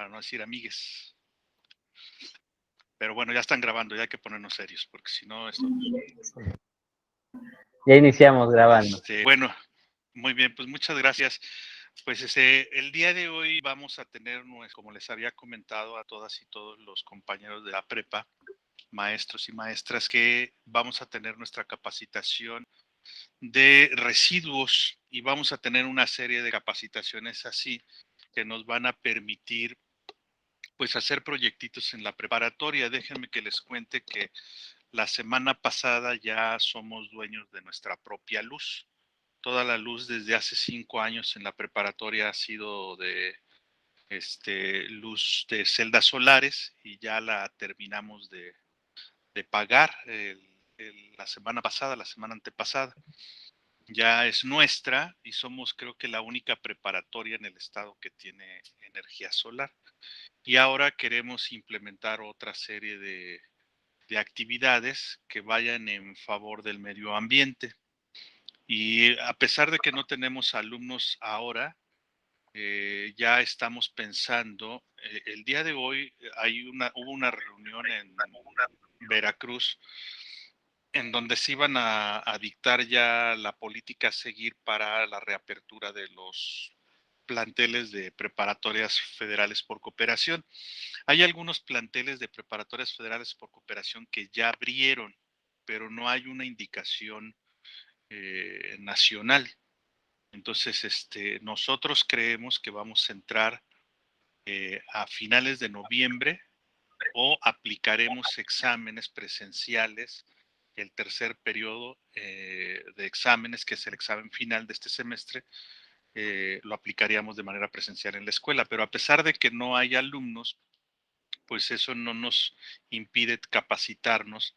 para no decir amigues. Pero bueno, ya están grabando, ya hay que ponernos serios, porque si no, esto... Ya iniciamos grabando. Bueno, muy bien, pues muchas gracias. Pues el día de hoy vamos a tener, como les había comentado a todas y todos los compañeros de la prepa, maestros y maestras, que vamos a tener nuestra capacitación de residuos y vamos a tener una serie de capacitaciones así que nos van a permitir pues hacer proyectitos en la preparatoria. Déjenme que les cuente que la semana pasada ya somos dueños de nuestra propia luz. Toda la luz desde hace 5 años en la preparatoria ha sido de luz de celdas solares y ya la terminamos de pagar la semana pasada, la semana antepasada. Ya es nuestra y somos creo que la única preparatoria en el estado que tiene energía solar. Y ahora queremos implementar otra serie de actividades que vayan en favor del medio ambiente. Y a pesar de que no tenemos alumnos ahora, ya estamos pensando, el día de hoy hubo una reunión en Veracruz en donde se iban a dictar ya la política a seguir para la reapertura de los planteles de preparatorias federales por cooperación. Hay algunos planteles de preparatorias federales por cooperación que ya abrieron, pero no hay una indicación nacional. Entonces, nosotros creemos que vamos a entrar a finales de noviembre o aplicaremos exámenes presenciales el tercer periodo de exámenes, que es el examen final de este semestre, lo aplicaríamos de manera presencial en la escuela. Pero a pesar de que no hay alumnos, pues eso no nos impide capacitarnos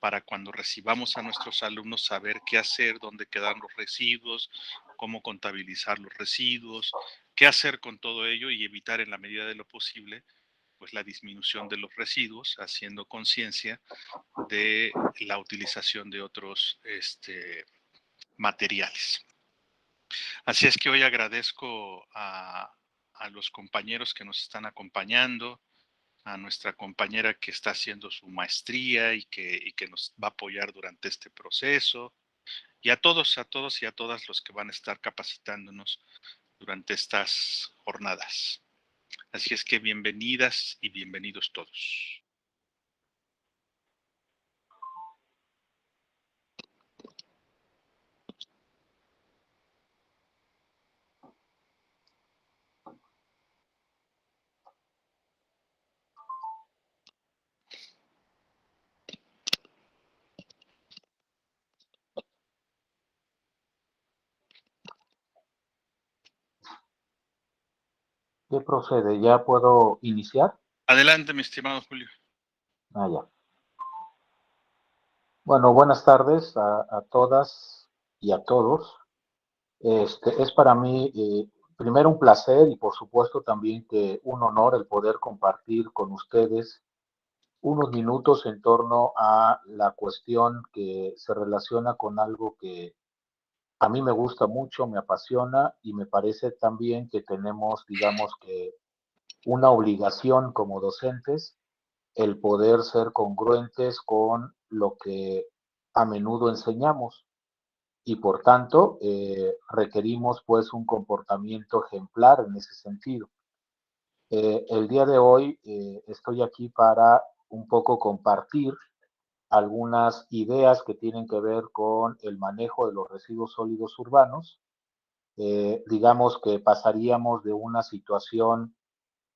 para cuando recibamos a nuestros alumnos saber qué hacer, dónde quedan los residuos, cómo contabilizar los residuos, qué hacer con todo ello y evitar en la medida de lo posible pues la disminución de los residuos, haciendo conciencia de la utilización de otros materiales. Así es que hoy agradezco a los compañeros que nos están acompañando, a nuestra compañera que está haciendo su maestría y que nos va a apoyar durante este proceso, y a todos y a todas los que van a estar capacitándonos durante estas jornadas. Así es que bienvenidas y bienvenidos todos. ¿Qué procede? ¿Ya puedo iniciar? Adelante, mi estimado Julio. Ya. Bueno, buenas tardes a todas y a todos. Es para mí, primero un placer y por supuesto también que un honor el poder compartir con ustedes unos minutos en torno a la cuestión que se relaciona con algo que a mí me gusta mucho, me apasiona y me parece también que tenemos, digamos que, una obligación como docentes, el poder ser congruentes con lo que a menudo enseñamos y por tanto requerimos pues un comportamiento ejemplar en ese sentido. El día de hoy estoy aquí para un poco compartir algunas ideas que tienen que ver con el manejo de los residuos sólidos urbanos. Digamos que pasaríamos de una situación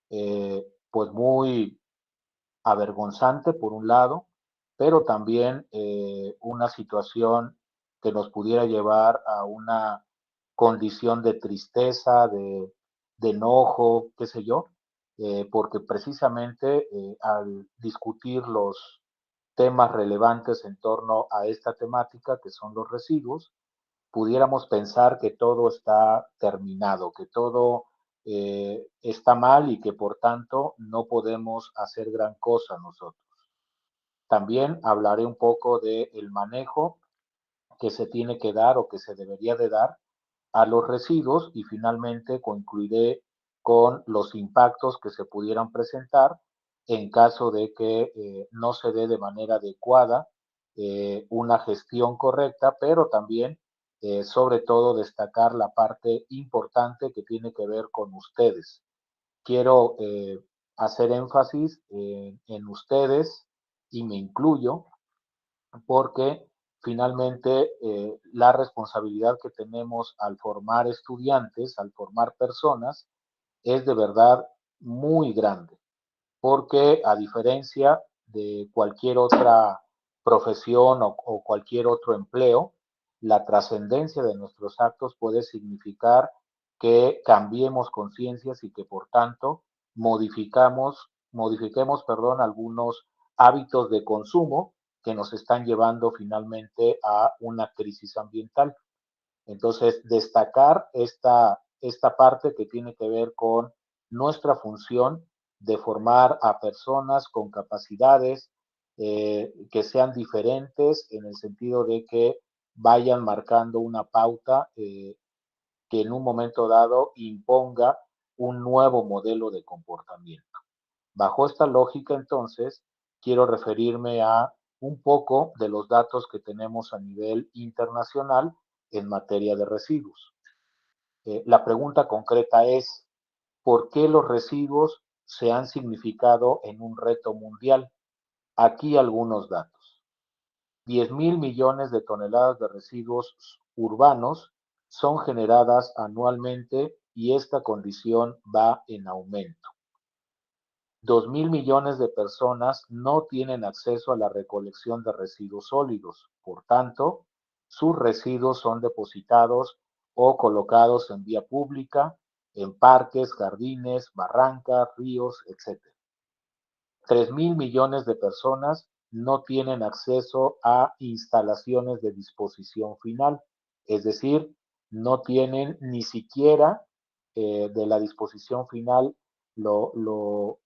pues muy avergonzante por un lado, pero también una situación que nos pudiera llevar a una condición de tristeza, de enojo, qué sé yo, porque precisamente al discutir los temas relevantes en torno a esta temática, que son los residuos, pudiéramos pensar que todo está terminado, que todo está mal y que por tanto no podemos hacer gran cosa nosotros. También hablaré un poco del manejo que se tiene que dar o que se debería de dar a los residuos y finalmente concluiré con los impactos que se pudieran presentar en caso de que no se dé de manera adecuada una gestión correcta, pero también, sobre todo, destacar la parte importante que tiene que ver con ustedes. Quiero hacer énfasis en ustedes y me incluyo porque finalmente la responsabilidad que tenemos al formar estudiantes, al formar personas, es de verdad muy grande, porque a diferencia de cualquier otra profesión o cualquier otro empleo, la trascendencia de nuestros actos puede significar que cambiemos conciencias y que por tanto modifiquemos, perdón, algunos hábitos de consumo que nos están llevando finalmente a una crisis ambiental. Entonces, destacar esta parte que tiene que ver con nuestra función de formar a personas con capacidades que sean diferentes en el sentido de que vayan marcando una pauta que en un momento dado imponga un nuevo modelo de comportamiento. Bajo esta lógica, entonces, quiero referirme a un poco de los datos que tenemos a nivel internacional en materia de residuos. La pregunta concreta es, ¿por qué los residuos se han significado en un reto mundial? Aquí algunos datos. 10.000 millones de toneladas de residuos urbanos son generadas anualmente y esta condición va en aumento. 2.000 millones de personas no tienen acceso a la recolección de residuos sólidos. Por tanto, sus residuos son depositados o colocados en vía pública, en parques, jardines, barrancas, ríos, etc. 3.000 millones de personas no tienen acceso a instalaciones de disposición final, es decir, no tienen ni siquiera de la disposición final lo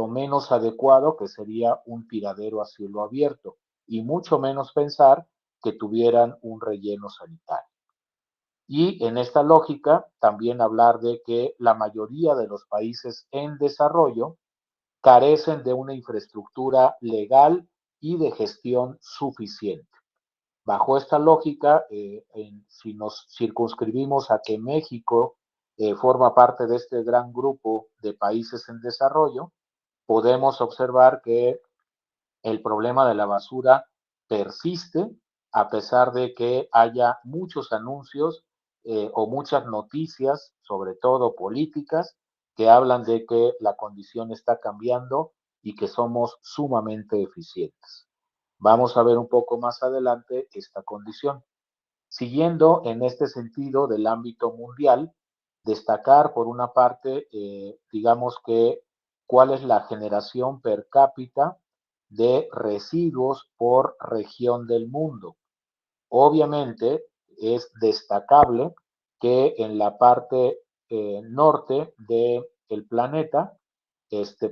menos adecuado, que sería un tiradero a cielo abierto, y mucho menos pensar que tuvieran un relleno sanitario. Y en esta lógica, también hablar de que la mayoría de los países en desarrollo carecen de una infraestructura legal y de gestión suficiente. Bajo esta lógica, si nos circunscribimos a que México forma parte de este gran grupo de países en desarrollo, podemos observar que el problema de la basura persiste a pesar de que haya muchos anuncios o muchas noticias, sobre todo políticas, que hablan de que la condición está cambiando y que somos sumamente eficientes. Vamos a ver un poco más adelante esta condición. Siguiendo en este sentido del ámbito mundial, destacar por una parte, digamos que cuál es la generación per cápita de residuos por región del mundo. Obviamente es destacable que en la parte norte del planeta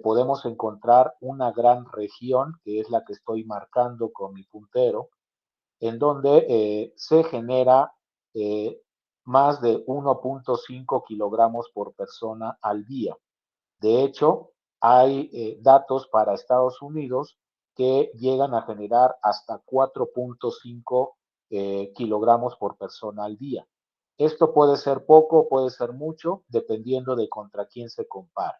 podemos encontrar una gran región, que es la que estoy marcando con mi puntero, en donde se genera eh, más de 1.5 kilogramos por persona al día. De hecho, hay datos para Estados Unidos que llegan a generar hasta 4.5 kilogramos por persona al día. Esto puede ser poco, puede ser mucho, dependiendo de contra quién se compare.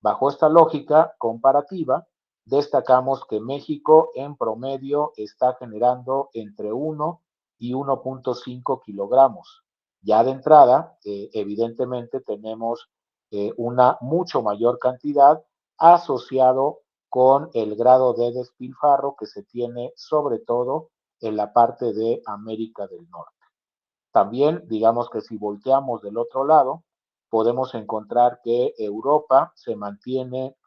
Bajo esta lógica comparativa, destacamos que México en promedio está generando entre 1 y 1.5 kilogramos. Ya de entrada, evidentemente tenemos una mucho mayor cantidad asociado con el grado de despilfarro que se tiene sobre todo en la parte de América del Norte. También, digamos que si volteamos del otro lado, podemos encontrar que Europa se mantiene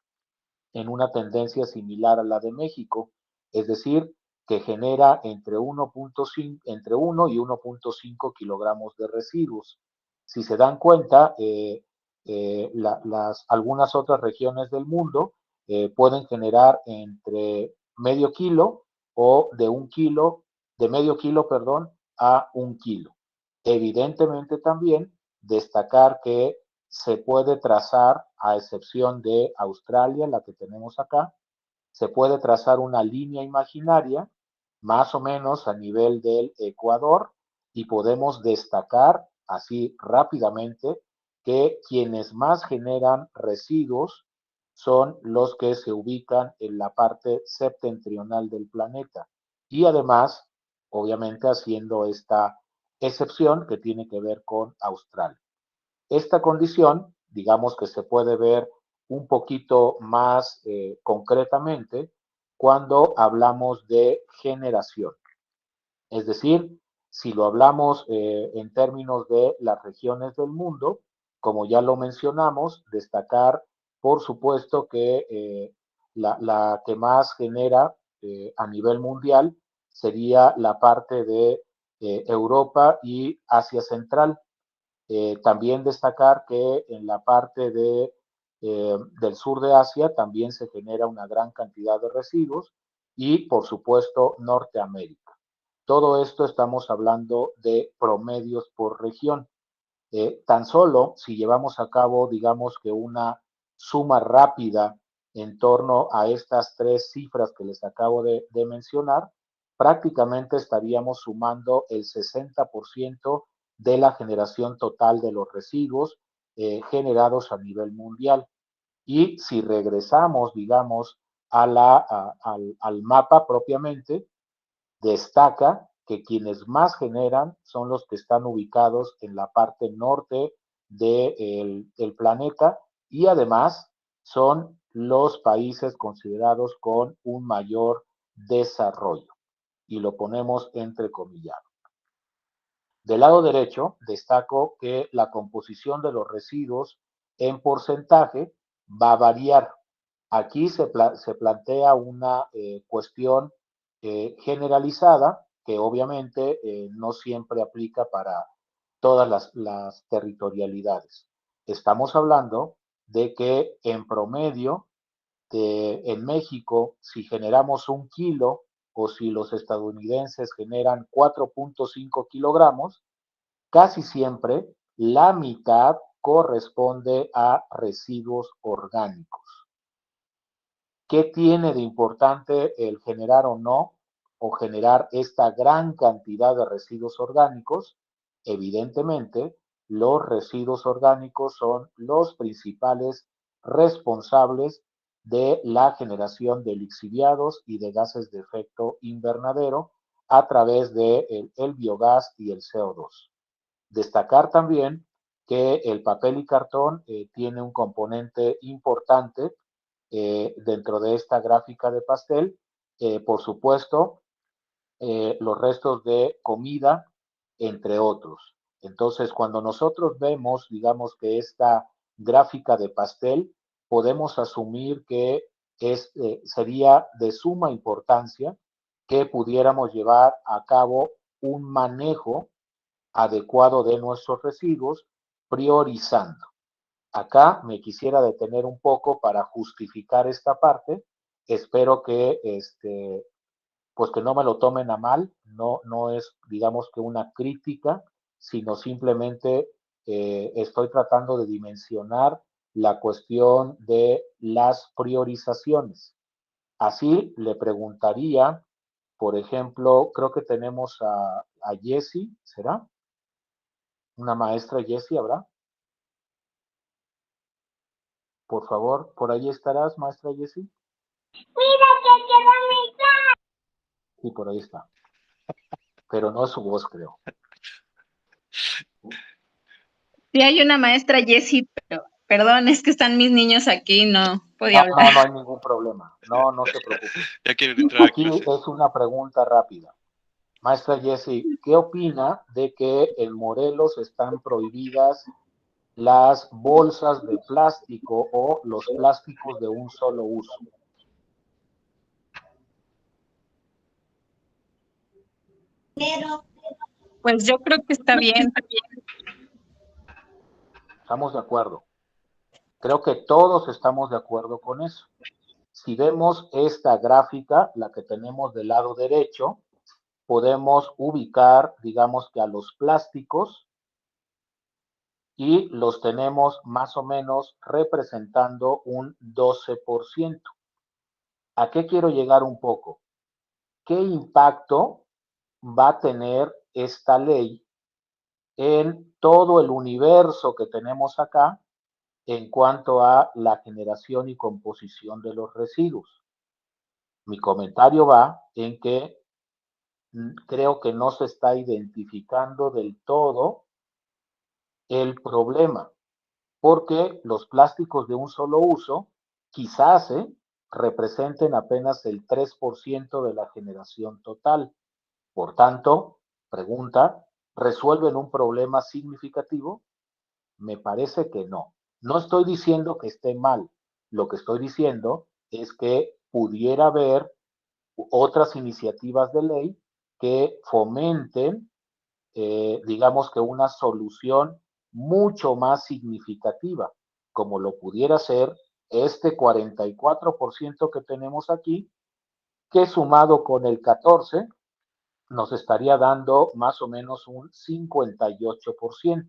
en una tendencia similar a la de México, es decir, que genera entre 1 y 1.5 kilogramos de residuos. Si se dan cuenta, algunas otras regiones del mundo pueden generar entre medio kilo o de un kilo, de medio kilo, perdón, a un kilo. Evidentemente también destacar que se puede trazar, a excepción de Australia, la que tenemos acá, se puede trazar una línea imaginaria, más o menos a nivel del Ecuador, y podemos destacar así rápidamente que quienes más generan residuos son los que se ubican en la parte septentrional del planeta. Y además, obviamente, haciendo esta excepción que tiene que ver con Australia. Esta condición, digamos que se puede ver un poquito más concretamente cuando hablamos de generación. Es decir, si lo hablamos en términos de las regiones del mundo, como ya lo mencionamos, destacar, por supuesto, que la que más genera a nivel mundial sería la parte de Europa y Asia Central. También destacar que en la parte del sur de Asia también se genera una gran cantidad de residuos y, por supuesto, Norteamérica. Todo esto estamos hablando de promedios por región. Tan solo si llevamos a cabo, digamos que una suma rápida en torno a estas tres cifras que les acabo de mencionar, prácticamente estaríamos sumando el 60% de la generación total de los residuos generados a nivel mundial. Y si regresamos, digamos, al mapa propiamente, destaca que quienes más generan son los que están ubicados en la parte norte del planeta y además son los países considerados con un mayor desarrollo. Y lo ponemos entrecomillado. Del lado derecho, destaco que la composición de los residuos en porcentaje va a variar. Aquí se plantea una cuestión generalizada que obviamente no siempre aplica para todas las territorialidades. Estamos hablando de que en promedio en México, si generamos 1 kilo o si los estadounidenses generan 4.5 kilogramos, casi siempre la mitad corresponde a residuos orgánicos. ¿Qué tiene de importante el generar o no, o generar esta gran cantidad de residuos orgánicos? Evidentemente, los residuos orgánicos son los principales responsables de la generación de lixiviados y de gases de efecto invernadero a través de el biogás y el CO2. Destacar también que el papel y cartón tiene un componente importante dentro de esta gráfica de pastel. Por supuesto, los restos de comida, entre otros. Entonces, cuando nosotros vemos, digamos que esta gráfica de pastel, podemos asumir que sería de suma importancia que pudiéramos llevar a cabo un manejo adecuado de nuestros residuos, priorizando. Acá me quisiera detener un poco para justificar esta parte. Espero que pues que no me lo tomen a mal, no es, digamos que una crítica, sino simplemente estoy tratando de dimensionar la cuestión de las priorizaciones. Así le preguntaría, por ejemplo, creo que tenemos a Jessie, ¿será? Una maestra Jessie, ¿habrá? Por favor, ¿por ahí estarás, maestra Jessie? Mira que quedó mi casa. Sí, por ahí está. Pero no es su voz, creo. Sí, hay una maestra Jessie, pero perdón, es que están mis niños aquí, no podía hablar. No hay ningún problema. No se preocupe. Ya quieren entrar a Aquí clases. es una pregunta rápida. Maestra Jessie, ¿qué opina de que en Morelos están prohibidas las bolsas de plástico o los plásticos de un solo uso? Pues yo creo que está bien. Estamos de acuerdo. Creo que todos estamos de acuerdo con eso. Si vemos esta gráfica, la que tenemos del lado derecho, podemos ubicar, digamos que a los plásticos y los tenemos más o menos representando un 12%. ¿A qué quiero llegar un poco? ¿Qué impacto va a tener esta ley en todo el universo que tenemos acá en cuanto a la generación y composición de los residuos? Mi comentario va en que creo que no se está identificando del todo el problema, porque los plásticos de un solo uso quizás representen apenas el 3% de la generación total. Por tanto, pregunta, ¿resuelven un problema significativo? Me parece que no. No estoy diciendo que esté mal. Lo que estoy diciendo es que pudiera haber otras iniciativas de ley que fomenten, digamos que una solución mucho más significativa, como lo pudiera ser este 44% que tenemos aquí, que sumado con el 14 nos estaría dando más o menos un 58%.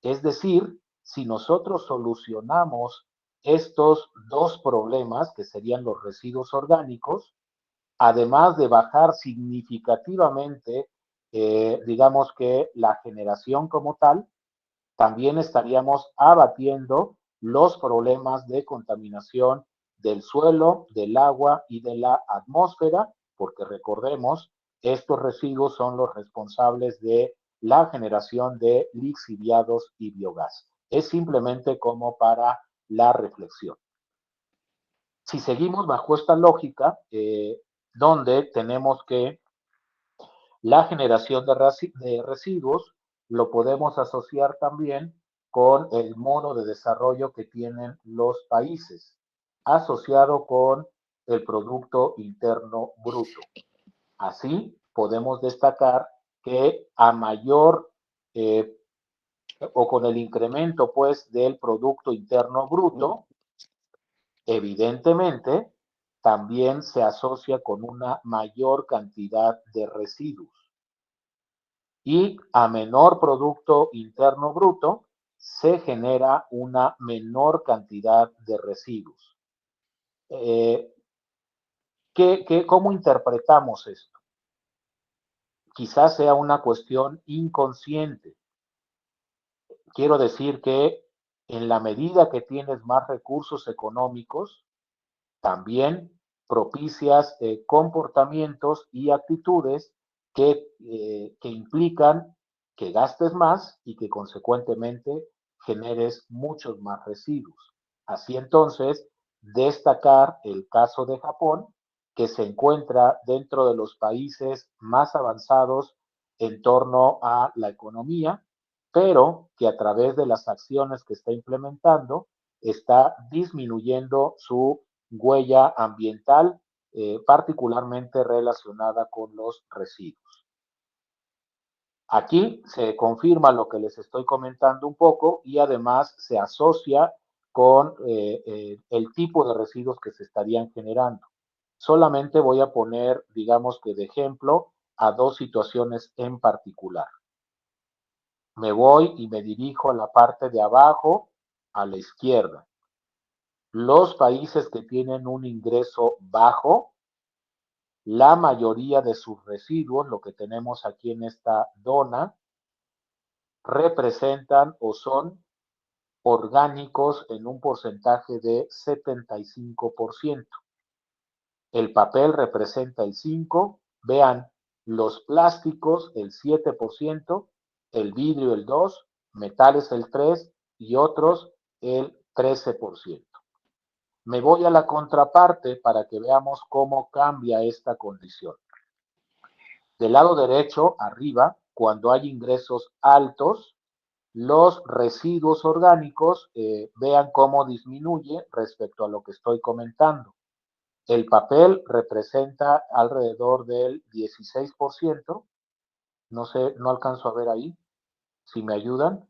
Es decir, si nosotros solucionamos estos dos problemas, que serían los residuos orgánicos, además de bajar significativamente, digamos que la generación como tal, también estaríamos abatiendo los problemas de contaminación del suelo, del agua y de la atmósfera, porque recordemos, estos residuos son los responsables de la generación de lixiviados y biogás. Es simplemente como para la reflexión. Si seguimos bajo esta lógica, donde tenemos que la generación de residuos lo podemos asociar también con el modo de desarrollo que tienen los países, asociado con el Producto Interno Bruto. Así podemos destacar que a mayor o con el incremento pues del Producto Interno Bruto, evidentemente también se asocia con una mayor cantidad de residuos. Y a menor Producto Interno Bruto se genera una menor cantidad de residuos. ¿Cómo interpretamos esto? Quizás sea una cuestión inconsciente. Quiero decir que en la medida que tienes más recursos económicos, también propicias comportamientos y actitudes que implican que gastes más y que consecuentemente generes muchos más residuos. Así entonces, destacar el caso de Japón, que se encuentra dentro de los países más avanzados en torno a la economía, pero que a través de las acciones que está implementando está disminuyendo su huella ambiental, particularmente relacionada con los residuos. Aquí se confirma lo que les estoy comentando un poco y además se asocia con el tipo de residuos que se estarían generando. Solamente voy a poner, digamos que de ejemplo, a dos situaciones en particular. Me voy y me dirijo a la parte de abajo, a la izquierda. Los países que tienen un ingreso bajo, la mayoría de sus residuos, lo que tenemos aquí en esta dona, representan o son orgánicos en un porcentaje de 75%. El papel representa el 5%, vean, los plásticos el 7%, el vidrio el 2%, metales el 3% y otros el 13%. Me voy a la contraparte para que veamos cómo cambia esta condición. Del lado derecho, arriba, cuando hay ingresos altos, los residuos orgánicos, vean cómo disminuye respecto a lo que estoy comentando. El papel representa alrededor del 16%. No sé, no alcanzo a ver ahí. Si me ayudan.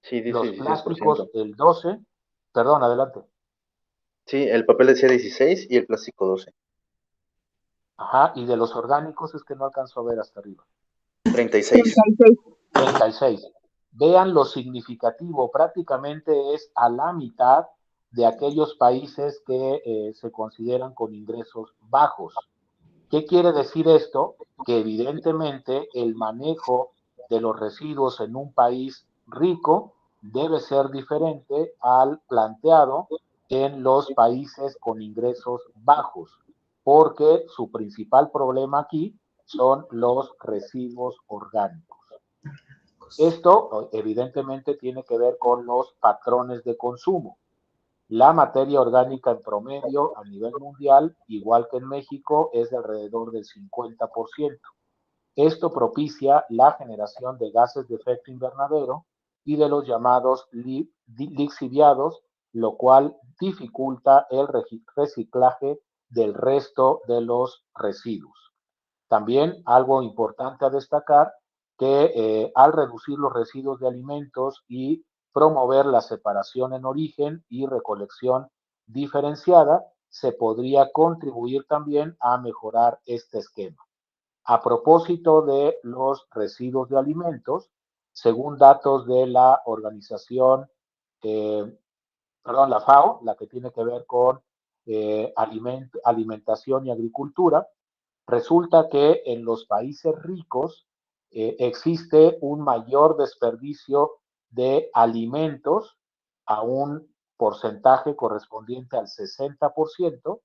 Sí, dice Los 16%. plásticos, el 12%. Perdón, adelante. Sí, el papel decía 16 y el plástico 12. Ajá, y de los orgánicos es que no alcanzo a ver hasta arriba. 36. 36. 36. Vean lo significativo, prácticamente es a la mitad de aquellos países que se consideran con ingresos bajos. ¿Qué quiere decir esto? Que evidentemente el manejo de los residuos en un país rico debe ser diferente al planteado en los países con ingresos bajos, porque su principal problema aquí son los residuos orgánicos. Esto evidentemente tiene que ver con los patrones de consumo. La materia orgánica en promedio a nivel mundial, igual que en México, es de alrededor del 50%. Esto propicia la generación de gases de efecto invernadero y de los llamados lixiviados, lo cual dificulta el reciclaje del resto de los residuos. También algo importante a destacar, que al reducir los residuos de alimentos y promover la separación en origen y recolección diferenciada, se podría contribuir también a mejorar este esquema. A propósito de los residuos de alimentos, según datos de la organización, eh, la FAO, la que tiene que ver con alimentación y agricultura, resulta que en los países ricos existe un mayor desperdicio de alimentos a un porcentaje correspondiente al 60%,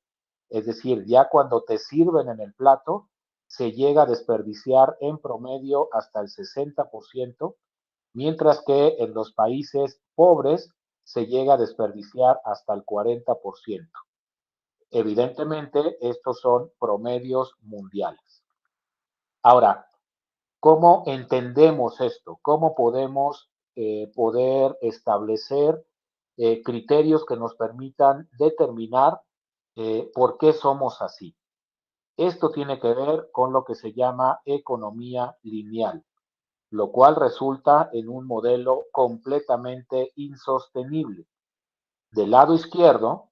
es decir, ya cuando te sirven en el plato, se llega a desperdiciar en promedio hasta el 60%, mientras que en los países pobres se llega a desperdiciar hasta el 40%. Evidentemente, estos son promedios mundiales. Ahora, ¿cómo entendemos esto? ¿Cómo podemos poder establecer criterios que nos permitan determinar por qué somos así? Esto tiene que ver con lo que se llama economía lineal, lo cual resulta en un modelo completamente insostenible. Del lado izquierdo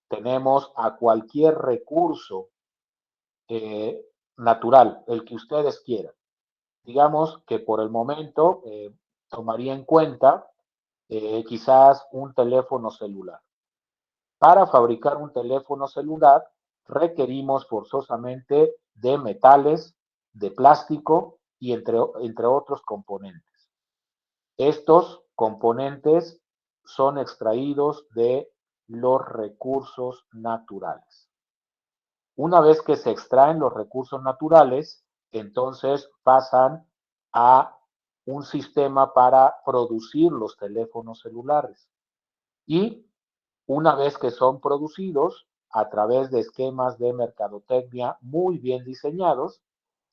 tenemos a cualquier recurso eh, natural, el que ustedes quieran. Digamos que por el momento tomaría en cuenta quizás un teléfono celular. Para fabricar un teléfono celular requerimos forzosamente de metales, de plástico y entre otros componentes. Estos componentes son extraídos de los recursos naturales. Una vez que se extraen los recursos naturales, entonces pasan a un sistema para producir los teléfonos celulares. Y una vez que son producidos a través de esquemas de mercadotecnia muy bien diseñados,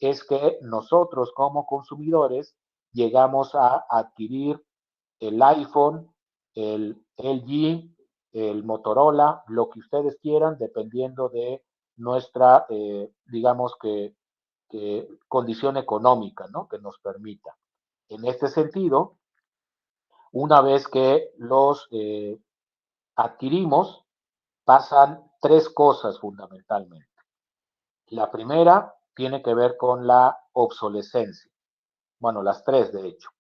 es que nosotros como consumidores llegamos a adquirir el iPhone, el LG, el Motorola, lo que ustedes quieran, dependiendo de nuestra, digamos que condición económica, ¿no? Que nos permita. En este sentido, una vez que los adquirimos, pasan tres cosas fundamentalmente. La primera tiene que ver con la obsolescencia. Bueno, las tres de hecho.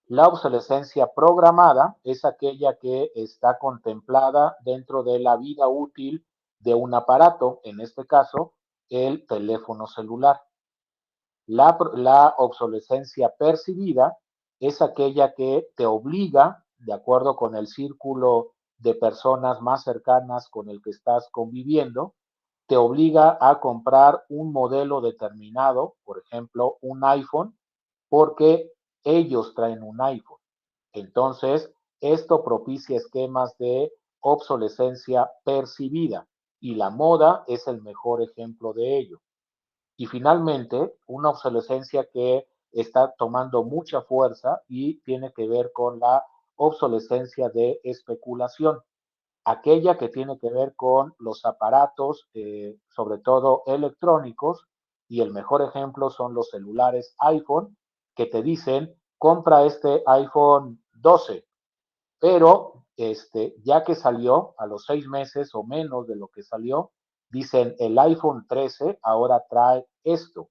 La obsolescencia programada es aquella que está contemplada dentro de la vida útil de un aparato, en este caso, el teléfono celular. La obsolescencia percibida es aquella que te obliga, de acuerdo con el círculo de personas más cercanas con el que estás conviviendo, te obliga a comprar un modelo determinado, por ejemplo, un iPhone, porque ellos traen un iPhone. Entonces, esto propicia esquemas de obsolescencia percibida y la moda es el mejor ejemplo de ello. Y finalmente, una obsolescencia que está tomando mucha fuerza y tiene que ver con la obsolescencia de especulación, aquella que tiene que ver con los aparatos, sobre todo electrónicos, y el mejor ejemplo son los celulares iPhone, que te dicen, compra este iPhone 12, pero ya que salió a los 6 meses o menos de lo que salió, dicen el iPhone 13 ahora trae esto.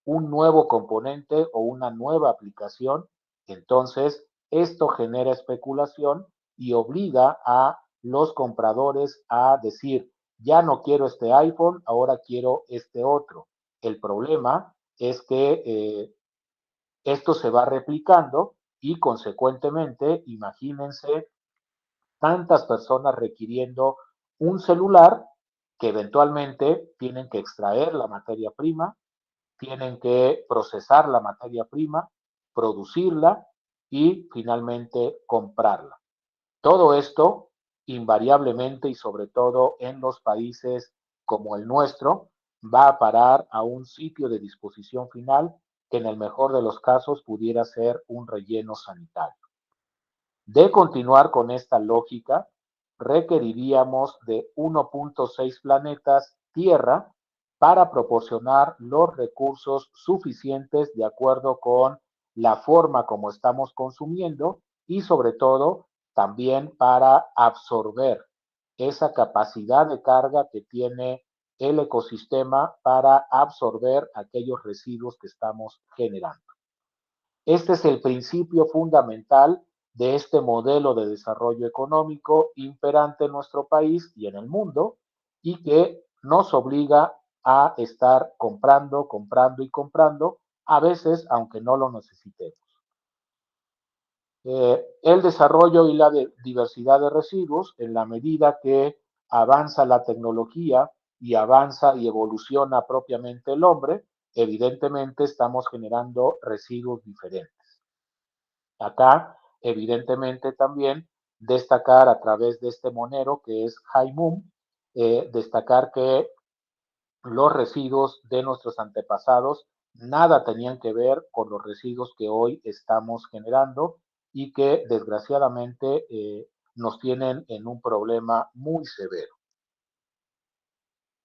un nuevo componente o una nueva aplicación, entonces esto genera especulación y obliga a los compradores a decir, ya no quiero este iPhone, ahora quiero este otro. El problema es que esto se va replicando y consecuentemente, imagínense tantas personas requiriendo un celular que eventualmente tienen que extraer la materia prima, tienen que procesar la materia prima, producirla y finalmente comprarla. Todo esto invariablemente y sobre todo en los países como el nuestro va a parar a un sitio de disposición final que en el mejor de los casos pudiera ser un relleno sanitario. De continuar con esta lógica, requeriríamos de 1.6 planetas Tierra para proporcionar los recursos suficientes de acuerdo con la forma como estamos consumiendo y sobre todo también para absorber esa capacidad de carga que tiene el ecosistema para absorber aquellos residuos que estamos generando. Este es el principio fundamental de este modelo de desarrollo económico imperante en nuestro país y en el mundo y que nos obliga a estar comprando, comprando y comprando, a veces aunque no lo necesitemos. El desarrollo y la diversidad de residuos, en la medida que avanza la tecnología y avanza y evoluciona propiamente el hombre, evidentemente estamos generando residuos diferentes. Acá, evidentemente, también destacar a través de este monero que es Haimum, destacar que los residuos de nuestros antepasados nada tenían que ver con los residuos que hoy estamos generando y que desgraciadamente nos tienen en un problema muy severo.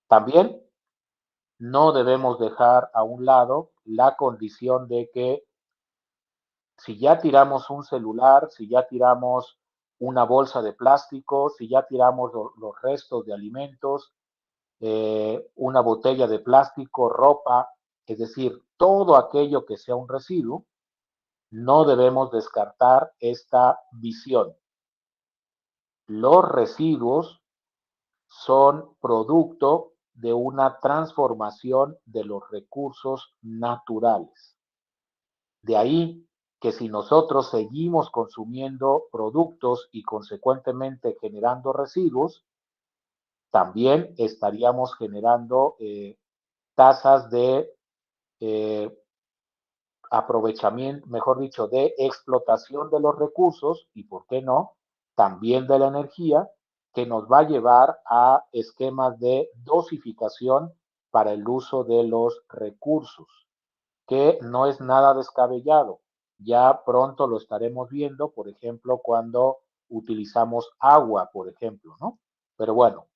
También no debemos dejar a un lado la condición de que si ya tiramos un celular, si ya tiramos una bolsa de plástico, si ya tiramos los restos de alimentos, una botella de plástico, ropa, es decir, todo aquello que sea un residuo, no debemos descartar esta visión. Los residuos son producto de una transformación de los recursos naturales. De ahí que si nosotros seguimos consumiendo productos y consecuentemente generando residuos, también estaríamos generando tasas de aprovechamiento, mejor dicho, de explotación de los recursos y, ¿por qué no?, también de la energía, que nos va a llevar a esquemas de dosificación para el uso de los recursos, que no es nada descabellado. Ya pronto lo estaremos viendo, por ejemplo, cuando utilizamos agua, por ejemplo, ¿no? Pero bueno,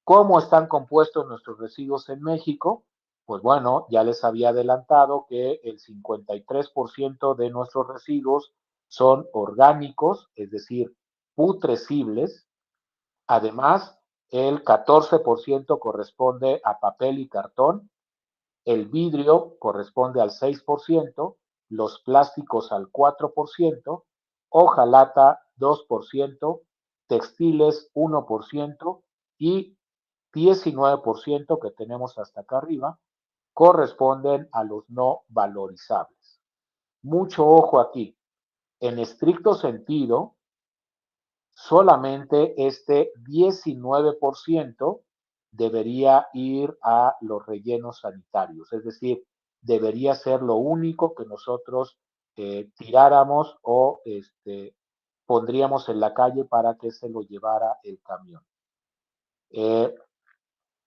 ¿cómo están compuestos nuestros residuos en México? Pues bueno, ya les había adelantado que el 53% de nuestros residuos son orgánicos, es decir, putrescibles. Además, el 14% corresponde a papel y cartón, el vidrio corresponde al 6%, los plásticos al 4%, hojalata 2%, textiles 1% y 19% que tenemos hasta acá arriba corresponden a los no valorizables. Mucho ojo aquí. En estricto sentido, solamente este 19% debería ir a los rellenos sanitarios, es decir, debería ser lo único que nosotros tiráramos o pondríamos en la calle para que se lo llevara el camión.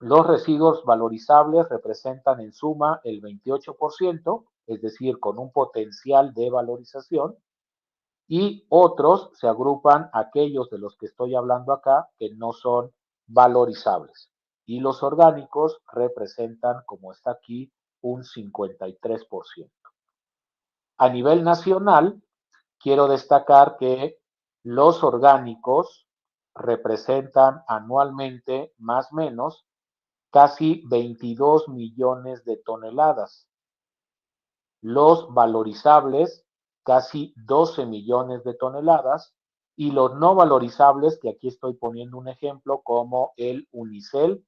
Los residuos valorizables representan en suma el 28%, es decir, con un potencial de valorización, y otros se agrupan aquellos de los que estoy hablando acá que no son valorizables. Y los orgánicos representan, como está aquí, un 53%. A nivel nacional, quiero destacar que los orgánicos representan anualmente más o menos casi 22 millones de toneladas. los valorizables casi 12 millones de toneladas y los no valorizables, que aquí estoy poniendo un ejemplo como el unicel,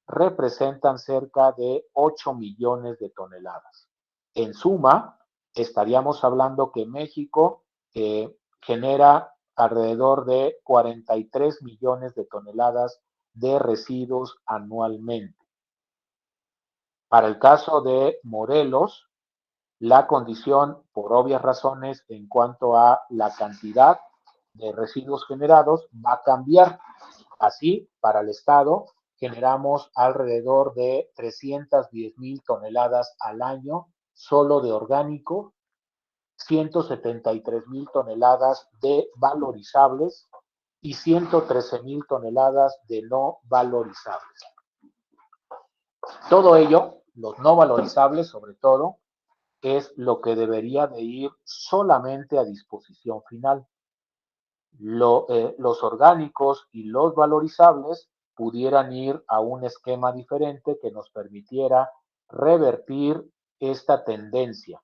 representan cerca de 8 millones de toneladas. En suma, estaríamos hablando que México genera alrededor de 43 millones de toneladas de residuos anualmente. Para el caso de Morelos, la condición, por obvias razones, en cuanto a la cantidad de residuos generados, va a cambiar. Así, para el Estado, generamos alrededor de 310,000 toneladas al año solo de orgánico, 173,000 toneladas de valorizables y 113,000 toneladas de no valorizables. Todo ello, los no valorizables sobre todo, es lo que debería de ir solamente a disposición final. Los orgánicos y los valorizables pudieran ir a un esquema diferente que nos permitiera revertir esta tendencia.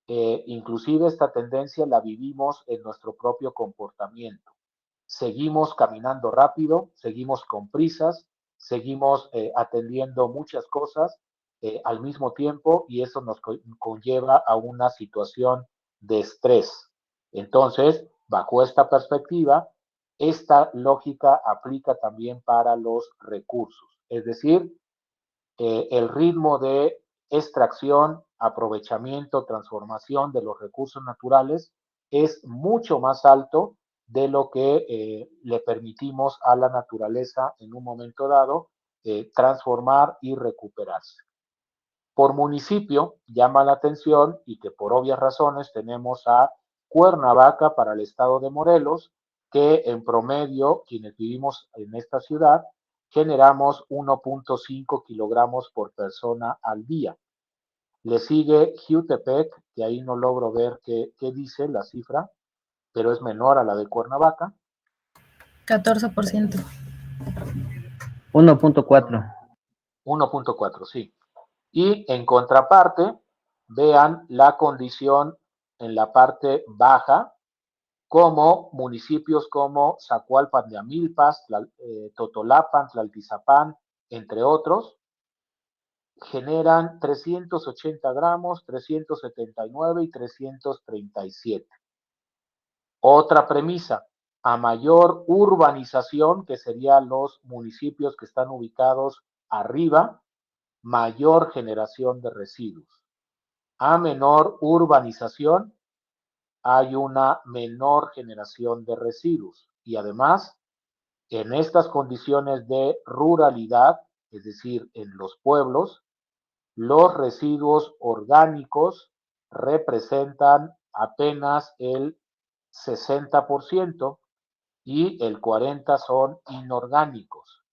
Inclusive esta tendencia la vivimos en nuestro propio comportamiento. Seguimos caminando rápido, seguimos con prisas, seguimos atendiendo muchas cosas al mismo tiempo y eso nos conlleva a una situación de estrés. Entonces, bajo esta perspectiva, esta lógica aplica también para los recursos. Es decir, el ritmo de extracción, aprovechamiento, transformación de los recursos naturales es mucho más alto de lo que le permitimos a la naturaleza en un momento dado transformar y recuperarse. Por municipio llama la atención y que por obvias razones tenemos a Cuernavaca para el estado de Morelos, que en promedio, quienes vivimos en esta ciudad, generamos 1.5 kilogramos por persona al día. Le sigue Jiutepec, que ahí no logro ver qué dice la cifra, pero es menor a la de Cuernavaca. 14%. 1.4. 1.4, sí. Y en contraparte, vean la condición en la parte baja, como municipios como Zacualpan de Amilpas, Totolapan, Tlaltizapán, entre otros, generan 380 gramos, 379 y 337. Otra premisa, a mayor urbanización, que serían los municipios que están ubicados arriba, mayor generación de residuos. A menor urbanización, hay una menor generación de residuos. Y además, en estas condiciones de ruralidad, es decir, en los pueblos, los residuos orgánicos representan apenas el 60% y el 40% son inorgánicos.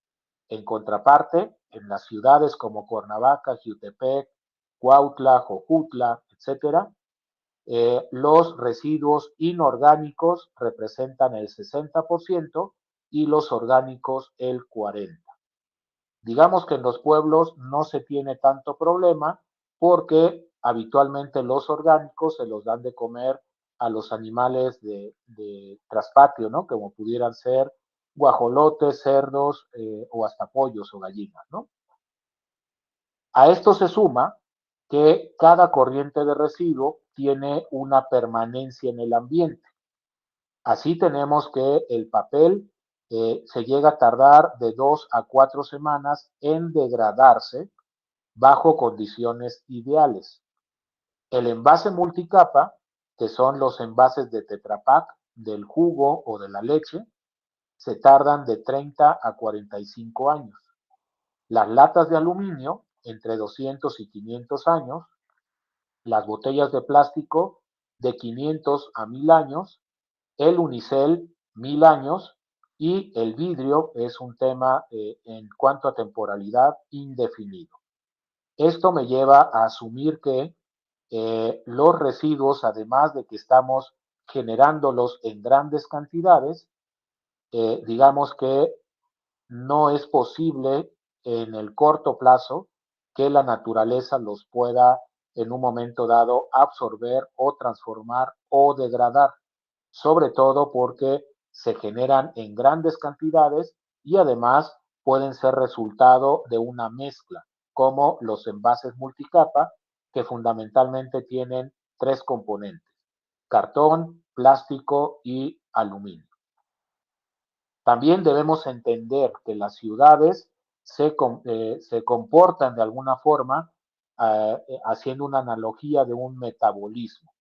En contraparte, en las ciudades como Cuernavaca, Jiutepec, Cuautla, Jojutla, etcétera, los residuos inorgánicos representan el 60% y los orgánicos el 40%. Digamos que en los pueblos no se tiene tanto problema porque habitualmente los orgánicos se los dan de comer a los animales de traspatio, ¿no? Como pudieran ser guajolotes, cerdos o hasta pollos o gallinas, ¿no? A esto se suma que cada corriente de residuo tiene una permanencia en el ambiente. Así tenemos que el papel se llega a tardar de 2 a 4 semanas en degradarse bajo condiciones ideales. El envase multicapa, que son los envases de Tetra Pak, del jugo o de la leche, se tardan de 30 a 45 años. Las latas de aluminio, entre 200 y 500 años, las botellas de plástico, de 500 a 1000 años, el unicel, 1000 años, y el vidrio es un tema en cuanto a temporalidad indefinido. Esto me lleva a asumir que los residuos, además de que estamos generándolos en grandes cantidades, digamos que no es posible en el corto plazo que la naturaleza los pueda en un momento dado absorber o transformar o degradar, sobre todo porque se generan en grandes cantidades y además pueden ser resultado de una mezcla, como los envases multicapa, que fundamentalmente tienen tres componentes: cartón, plástico y aluminio. También debemos entender que las ciudades se comportan de alguna forma haciendo una analogía de un metabolismo.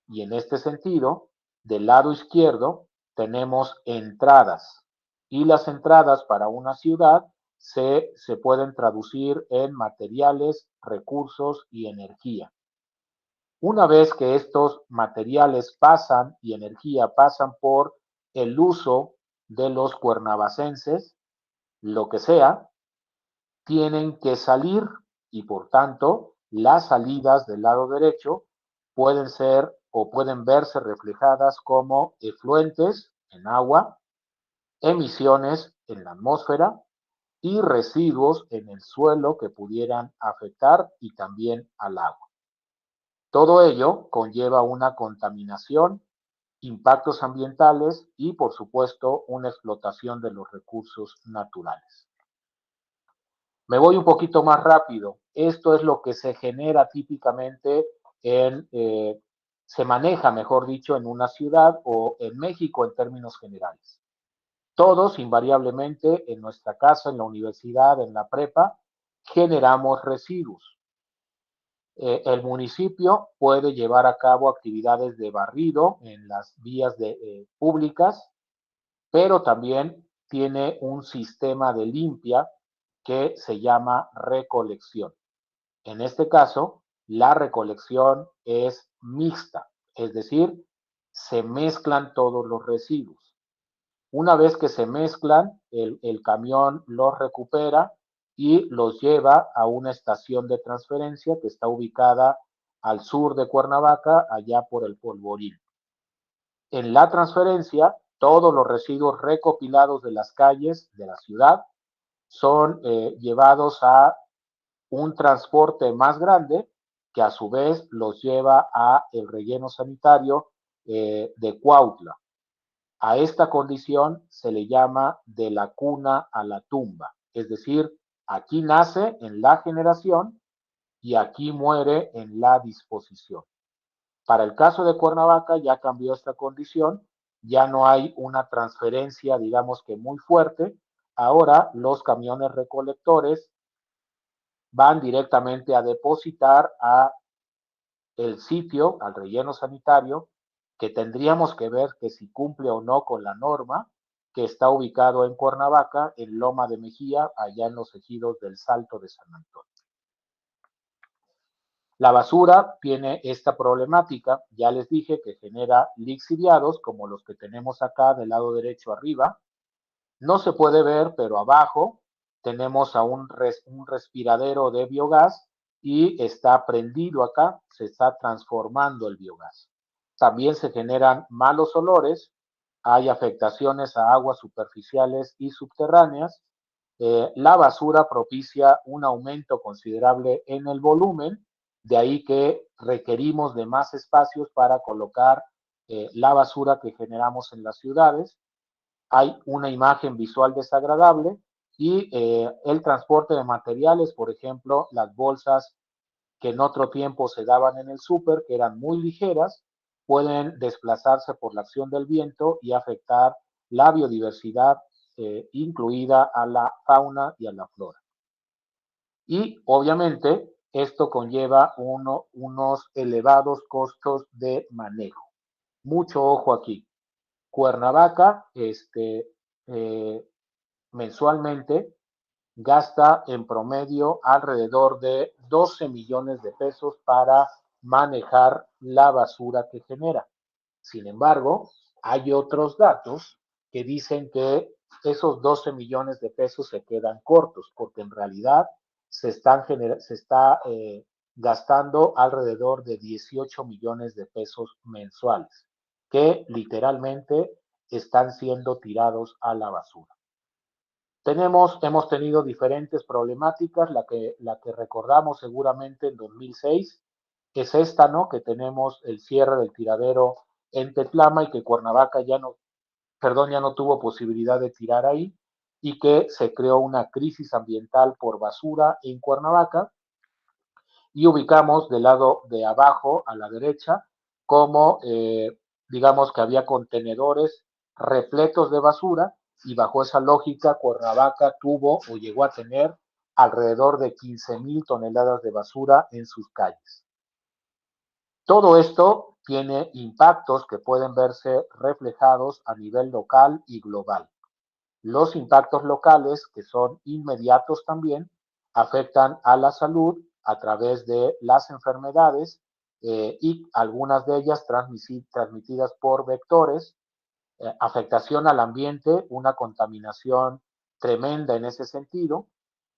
Y en este sentido, del lado izquierdo tenemos entradas. Y las entradas para una ciudad se pueden traducir en materiales, recursos y energía. Una vez que estos materiales pasan y energía pasan por el uso de los cuernavacenses, lo que sea, tienen que salir y por tanto las salidas del lado derecho pueden ser o pueden verse reflejadas como efluentes en agua, emisiones en la atmósfera y residuos en el suelo que pudieran afectar y también al agua. Todo ello conlleva una contaminación, impactos ambientales y, por supuesto, una explotación de los recursos naturales. Me voy un poquito más rápido. Esto es lo que se genera típicamente se maneja, mejor dicho, en una ciudad o en México en términos generales. Todos, invariablemente, en nuestra casa, en la universidad, en la prepa, generamos residuos. El municipio puede llevar a cabo actividades de barrido en las vías públicas, pero también tiene un sistema de limpia que se llama recolección. En este caso, la recolección es mixta, es decir, se mezclan todos los residuos. Una vez que se mezclan, el camión los recupera y los lleva a una estación de transferencia que está ubicada al sur de Cuernavaca, allá por el Polvorín. En la transferencia, todos los residuos recopilados de las calles de la ciudad son llevados a un transporte más grande que a su vez los lleva a el relleno sanitario de Cuautla. A esta condición se le llama de la cuna a la tumba, es decir, aquí nace en la generación y aquí muere en la disposición. Para el caso de Cuernavaca ya cambió esta condición, ya no hay una transferencia, digamos que muy fuerte. Ahora los camiones recolectores van directamente a depositar a el sitio, al relleno sanitario, que tendríamos que ver que si cumple o no con la norma, que está ubicado en Cuernavaca, en Loma de Mejía, allá en los ejidos del Salto de San Antonio. La basura tiene esta problemática, ya les dije que genera lixiviados, como los que tenemos acá del lado derecho arriba. No se puede ver, pero abajo tenemos a un respiradero de biogás y está prendido acá, se está transformando el biogás. También se generan malos olores, hay afectaciones a aguas superficiales y subterráneas. La basura propicia un aumento considerable en el volumen, de ahí que requerimos de más espacios para colocar la basura que generamos en las ciudades. Hay una imagen visual desagradable y el transporte de materiales, por ejemplo, las bolsas que en otro tiempo se daban en el súper, que eran muy ligeras, pueden desplazarse por la acción del viento y afectar la biodiversidad, incluida a la fauna y a la flora. Y obviamente esto conlleva unos elevados costos de manejo. Mucho ojo aquí. Cuernavaca, mensualmente gasta en promedio alrededor de 12 millones de pesos para manejar la basura que genera. Sin embargo, hay otros datos que dicen que esos 12 millones de pesos se quedan cortos, porque en realidad se está gastando alrededor de 18 millones de pesos mensuales, que literalmente están siendo tirados a la basura. Hemos tenido diferentes problemáticas, la que recordamos seguramente en 2006, es esta, ¿no? Que tenemos el cierre del tiradero en Tetlama y que Cuernavaca ya no tuvo posibilidad de tirar ahí y que se creó una crisis ambiental por basura en Cuernavaca y ubicamos del lado de abajo a la derecha como digamos que había contenedores repletos de basura y bajo esa lógica Cuernavaca tuvo o llegó a tener alrededor de 15,000 toneladas de basura en sus calles. Todo esto tiene impactos que pueden verse reflejados a nivel local y global. Los impactos locales, que son inmediatos también, afectan a la salud a través de las enfermedades y algunas de ellas transmitidas por vectores, afectación al ambiente, una contaminación tremenda en ese sentido,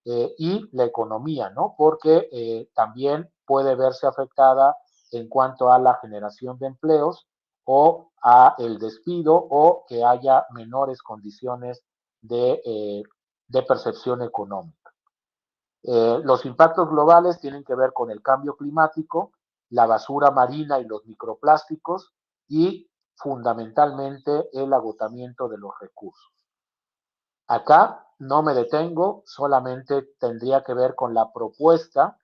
y la economía, ¿no? Porque también puede verse afectada en cuanto a la generación de empleos o a el despido o que haya menores condiciones de percepción económica. Los impactos globales tienen que ver con el cambio climático, la basura marina y los microplásticos y fundamentalmente el agotamiento de los recursos. Acá no me detengo, solamente tendría que ver con la propuesta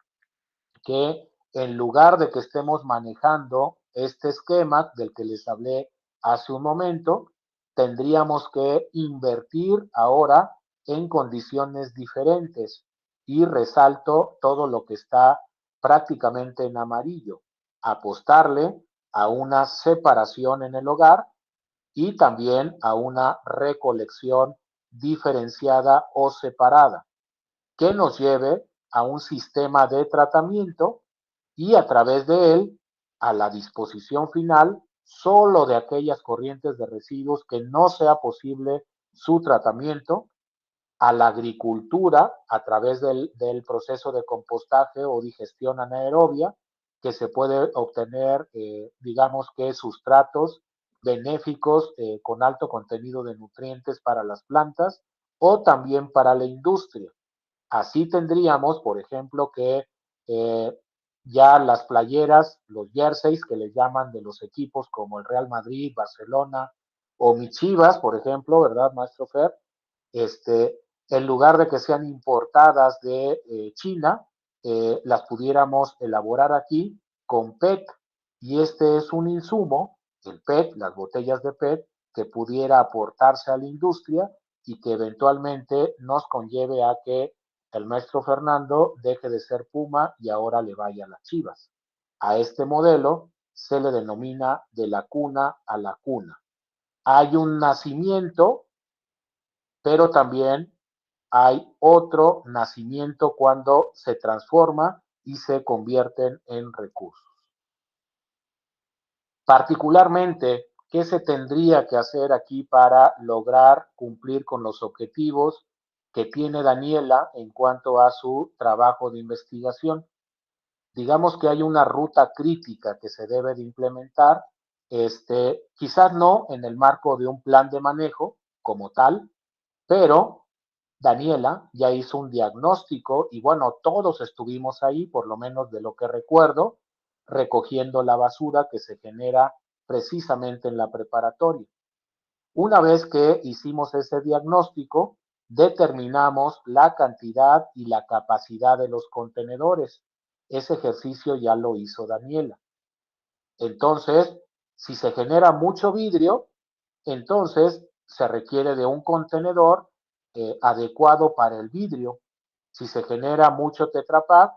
que en lugar de que estemos manejando este esquema del que les hablé hace un momento, tendríamos que invertir ahora en condiciones diferentes y resalto todo lo que está prácticamente en amarillo, apostarle a una separación en el hogar y también a una recolección diferenciada o separada, que nos lleve a un sistema de tratamiento y a través de él a la disposición final solo de aquellas corrientes de residuos que no sea posible su tratamiento, a la agricultura a través del proceso de compostaje o digestión anaerobia, que se puede obtener, digamos que sustratos benéficos con alto contenido de nutrientes para las plantas o también para la industria. Así tendríamos, por ejemplo, que ya las playeras, los jerseys que les llaman de los equipos como el Real Madrid, Barcelona o mi Chivas, por ejemplo, ¿verdad, maestro Fer? En lugar de que sean importadas de China, las pudiéramos elaborar aquí con PET. Y este es un insumo, el PET, las botellas de PET, que pudiera aportarse a la industria y que eventualmente nos conlleve a que el maestro Fernando deje de ser Puma y ahora le vaya a las Chivas. A este modelo se le denomina de la cuna a la cuna. Hay un nacimiento, pero también hay otro nacimiento cuando se transforma y se convierten en recursos. Particularmente, ¿qué se tendría que hacer aquí para lograr cumplir con los objetivos que tiene Daniela en cuanto a su trabajo de investigación? Digamos que hay una ruta crítica que se debe de implementar, quizás no en el marco de un plan de manejo como tal, pero Daniela ya hizo un diagnóstico y bueno, todos estuvimos ahí, por lo menos de lo que recuerdo, recogiendo la basura que se genera precisamente en la preparatoria. Una vez que hicimos ese diagnóstico, determinamos la cantidad y la capacidad de los contenedores. Ese ejercicio ya lo hizo Daniela. Entonces, si se genera mucho vidrio, entonces se requiere de un contenedor adecuado para el vidrio. Si se genera mucho Tetra Pak,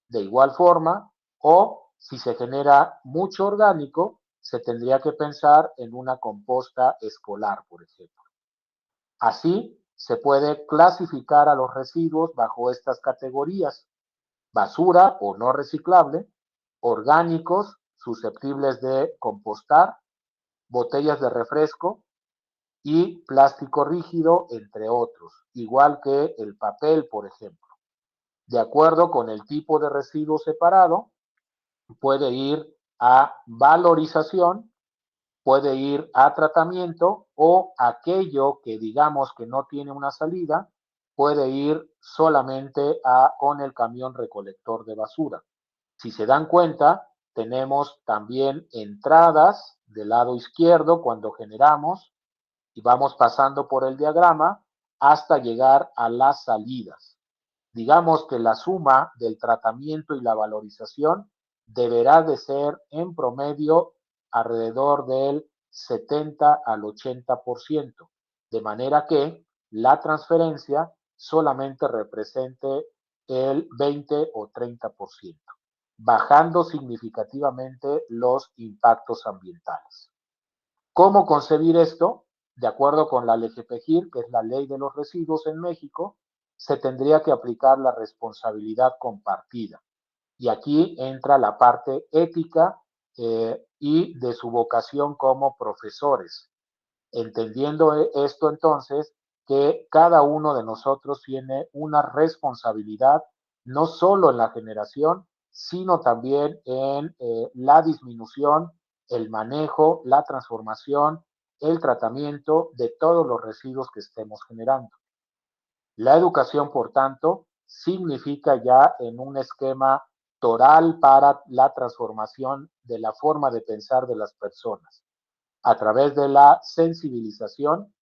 de igual forma, o si se genera mucho orgánico, se tendría que pensar en una composta escolar, por ejemplo. Así se puede clasificar a los residuos bajo estas categorías: basura o no reciclable, orgánicos susceptibles de compostar, botellas de refresco y plástico rígido, entre otros, igual que el papel, por ejemplo. De acuerdo con el tipo de residuo separado, puede ir a valorización, puede ir a tratamiento o aquello que digamos que no tiene una salida, puede ir solamente con el camión recolector de basura. Si se dan cuenta, tenemos también entradas del lado izquierdo cuando generamos y vamos pasando por el diagrama hasta llegar a las salidas. Digamos que la suma del tratamiento y la valorización deberá de ser en promedio alrededor del 70 al 80%, de manera que la transferencia solamente represente el 20 o 30%, bajando significativamente los impactos ambientales. ¿Cómo concebir esto? De acuerdo con la LGPGIR, que es la Ley de los Residuos en México, se tendría que aplicar la responsabilidad compartida. Y aquí entra la parte ética y de su vocación como profesores. Entendiendo esto entonces, que cada uno de nosotros tiene una responsabilidad no solo en la generación, sino también en la disminución, el manejo, la transformación, el tratamiento de todos los residuos que estemos generando. La educación, por tanto, significa ya en un esquema toral para la transformación de la forma de pensar de las personas, a través de la sensibilización,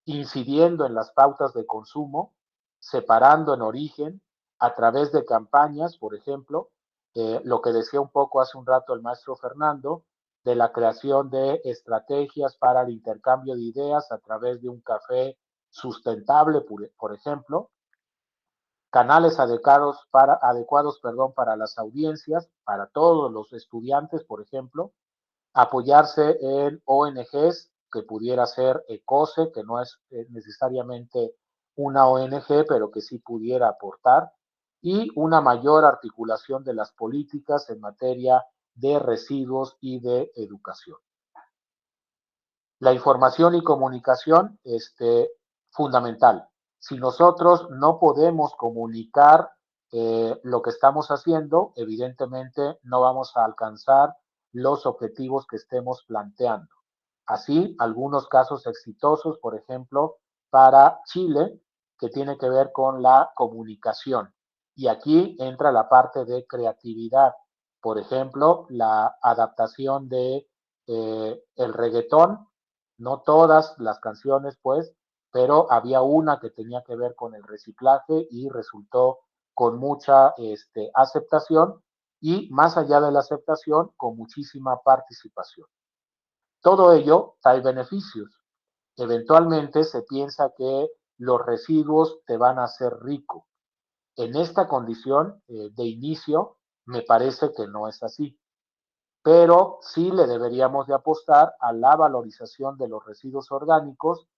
incidiendo en las pautas de consumo, separando en origen, a través de campañas, por ejemplo, lo que decía un poco hace un rato el maestro Fernando, de la creación de estrategias para el intercambio de ideas a través de un café sustentable, por ejemplo, canales adecuados para las audiencias, para todos los estudiantes, por ejemplo, apoyarse en ONGs, que pudiera ser ECOSE, que no es necesariamente una ONG, pero que sí pudiera aportar, y una mayor articulación de las políticas en materia de residuos y de educación. La información y comunicación, fundamental. Si nosotros no podemos comunicar lo que estamos haciendo, evidentemente no vamos a alcanzar los objetivos que estemos planteando. Así, algunos casos exitosos, por ejemplo, para Chile, que tiene que ver con la comunicación. Y aquí entra la parte de creatividad. Por ejemplo, la adaptación de el reggaetón, no todas las canciones, pues, pero había una que tenía que ver con el reciclaje y resultó con mucha aceptación y más allá de la aceptación, con muchísima participación. Todo ello trae beneficios. Eventualmente se piensa que los residuos te van a hacer rico. En esta condición de inicio, me parece que no es así, pero sí le deberíamos de apostar a la valorización de los residuos orgánicos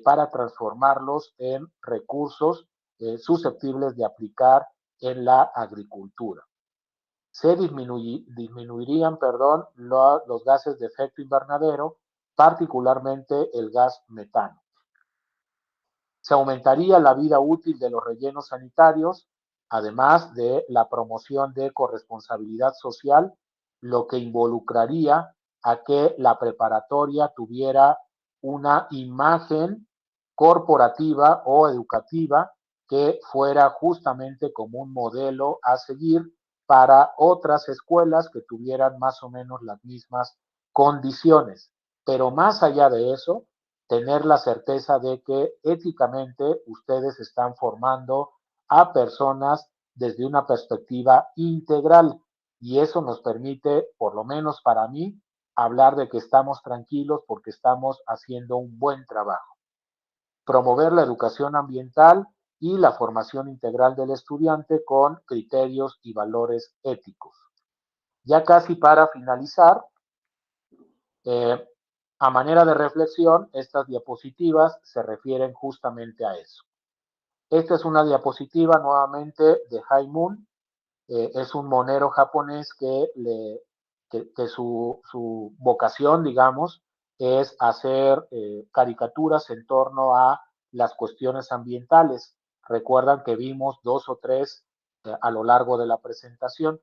para transformarlos en recursos susceptibles de aplicar en la agricultura. Se disminuirían los gases de efecto invernadero, particularmente el gas metano. Se aumentaría la vida útil de los rellenos sanitarios, además de la promoción de corresponsabilidad social, lo que involucraría a que la preparatoria tuviera una imagen corporativa o educativa que fuera justamente como un modelo a seguir para otras escuelas que tuvieran más o menos las mismas condiciones. Pero más allá de eso, tener la certeza de que éticamente ustedes están formando a personas desde una perspectiva integral y eso nos permite, por lo menos para mí, hablar de que estamos tranquilos porque estamos haciendo un buen trabajo. Promover la educación ambiental y la formación integral del estudiante con criterios y valores éticos. Ya casi para finalizar, a manera de reflexión, estas diapositivas se refieren justamente a eso. Esta es una diapositiva nuevamente de High Moon. Es un monero japonés que su vocación, digamos, es hacer caricaturas en torno a las cuestiones ambientales. Recuerdan que vimos 2 o 3 a lo largo de la presentación.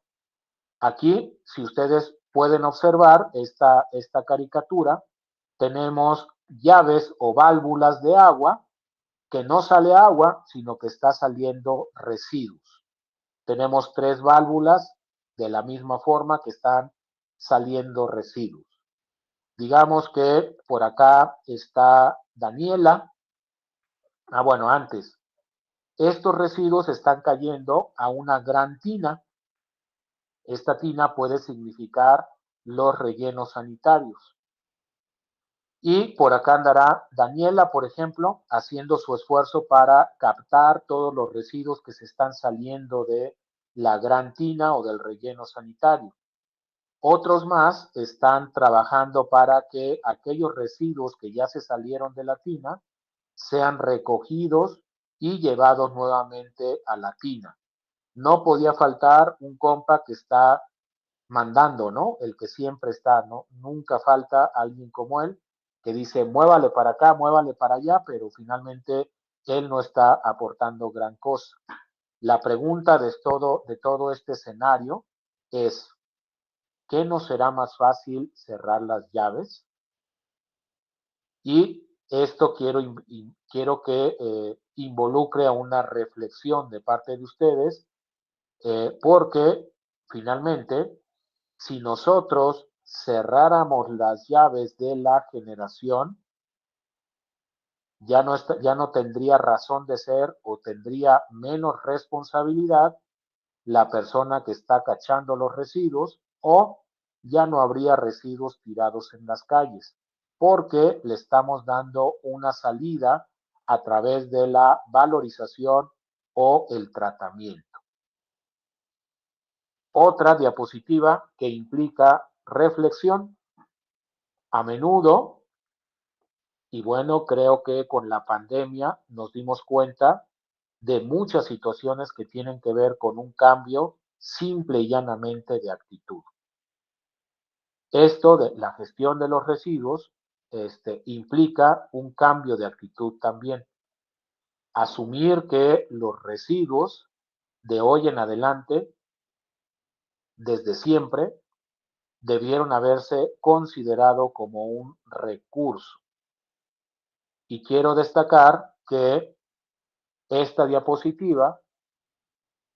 Aquí, si ustedes pueden observar esta caricatura, tenemos llaves o válvulas de agua, que no sale agua, sino que está saliendo residuos. Tenemos 3 válvulas de la misma forma que están saliendo residuos. Digamos que por acá está Daniela. Bueno, antes, estos residuos están cayendo a una gran tina. Esta tina puede significar los rellenos sanitarios. Y por acá andará Daniela, por ejemplo, haciendo su esfuerzo para captar todos los residuos que se están saliendo de la gran tina o del relleno sanitario. Otros más están trabajando para que aquellos residuos que ya se salieron de la tina sean recogidos y llevados nuevamente a la tina. No podía faltar un compa que está mandando, ¿no? El que siempre está, ¿no? Nunca falta alguien como él que dice, muévale para acá, muévale para allá, pero finalmente él no está aportando gran cosa. La pregunta de todo este escenario es, ¿qué nos será más fácil cerrar las llaves? Y esto quiero que involucre a una reflexión de parte de ustedes, porque finalmente, si nosotros cerráramos las llaves de la generación, ya no tendría razón de ser o tendría menos responsabilidad la persona que está cachando los residuos, o ya no habría residuos tirados en las calles, porque le estamos dando una salida a través de la valorización o el tratamiento. Otra diapositiva que implica reflexión. A menudo, y bueno, creo que con la pandemia nos dimos cuenta de muchas situaciones que tienen que ver con un cambio simple y llanamente de actitud. Esto de la gestión de los residuos implica un cambio de actitud también. Asumir que los residuos de hoy en adelante, desde siempre, debieron haberse considerado como un recurso. Y quiero destacar que esta diapositiva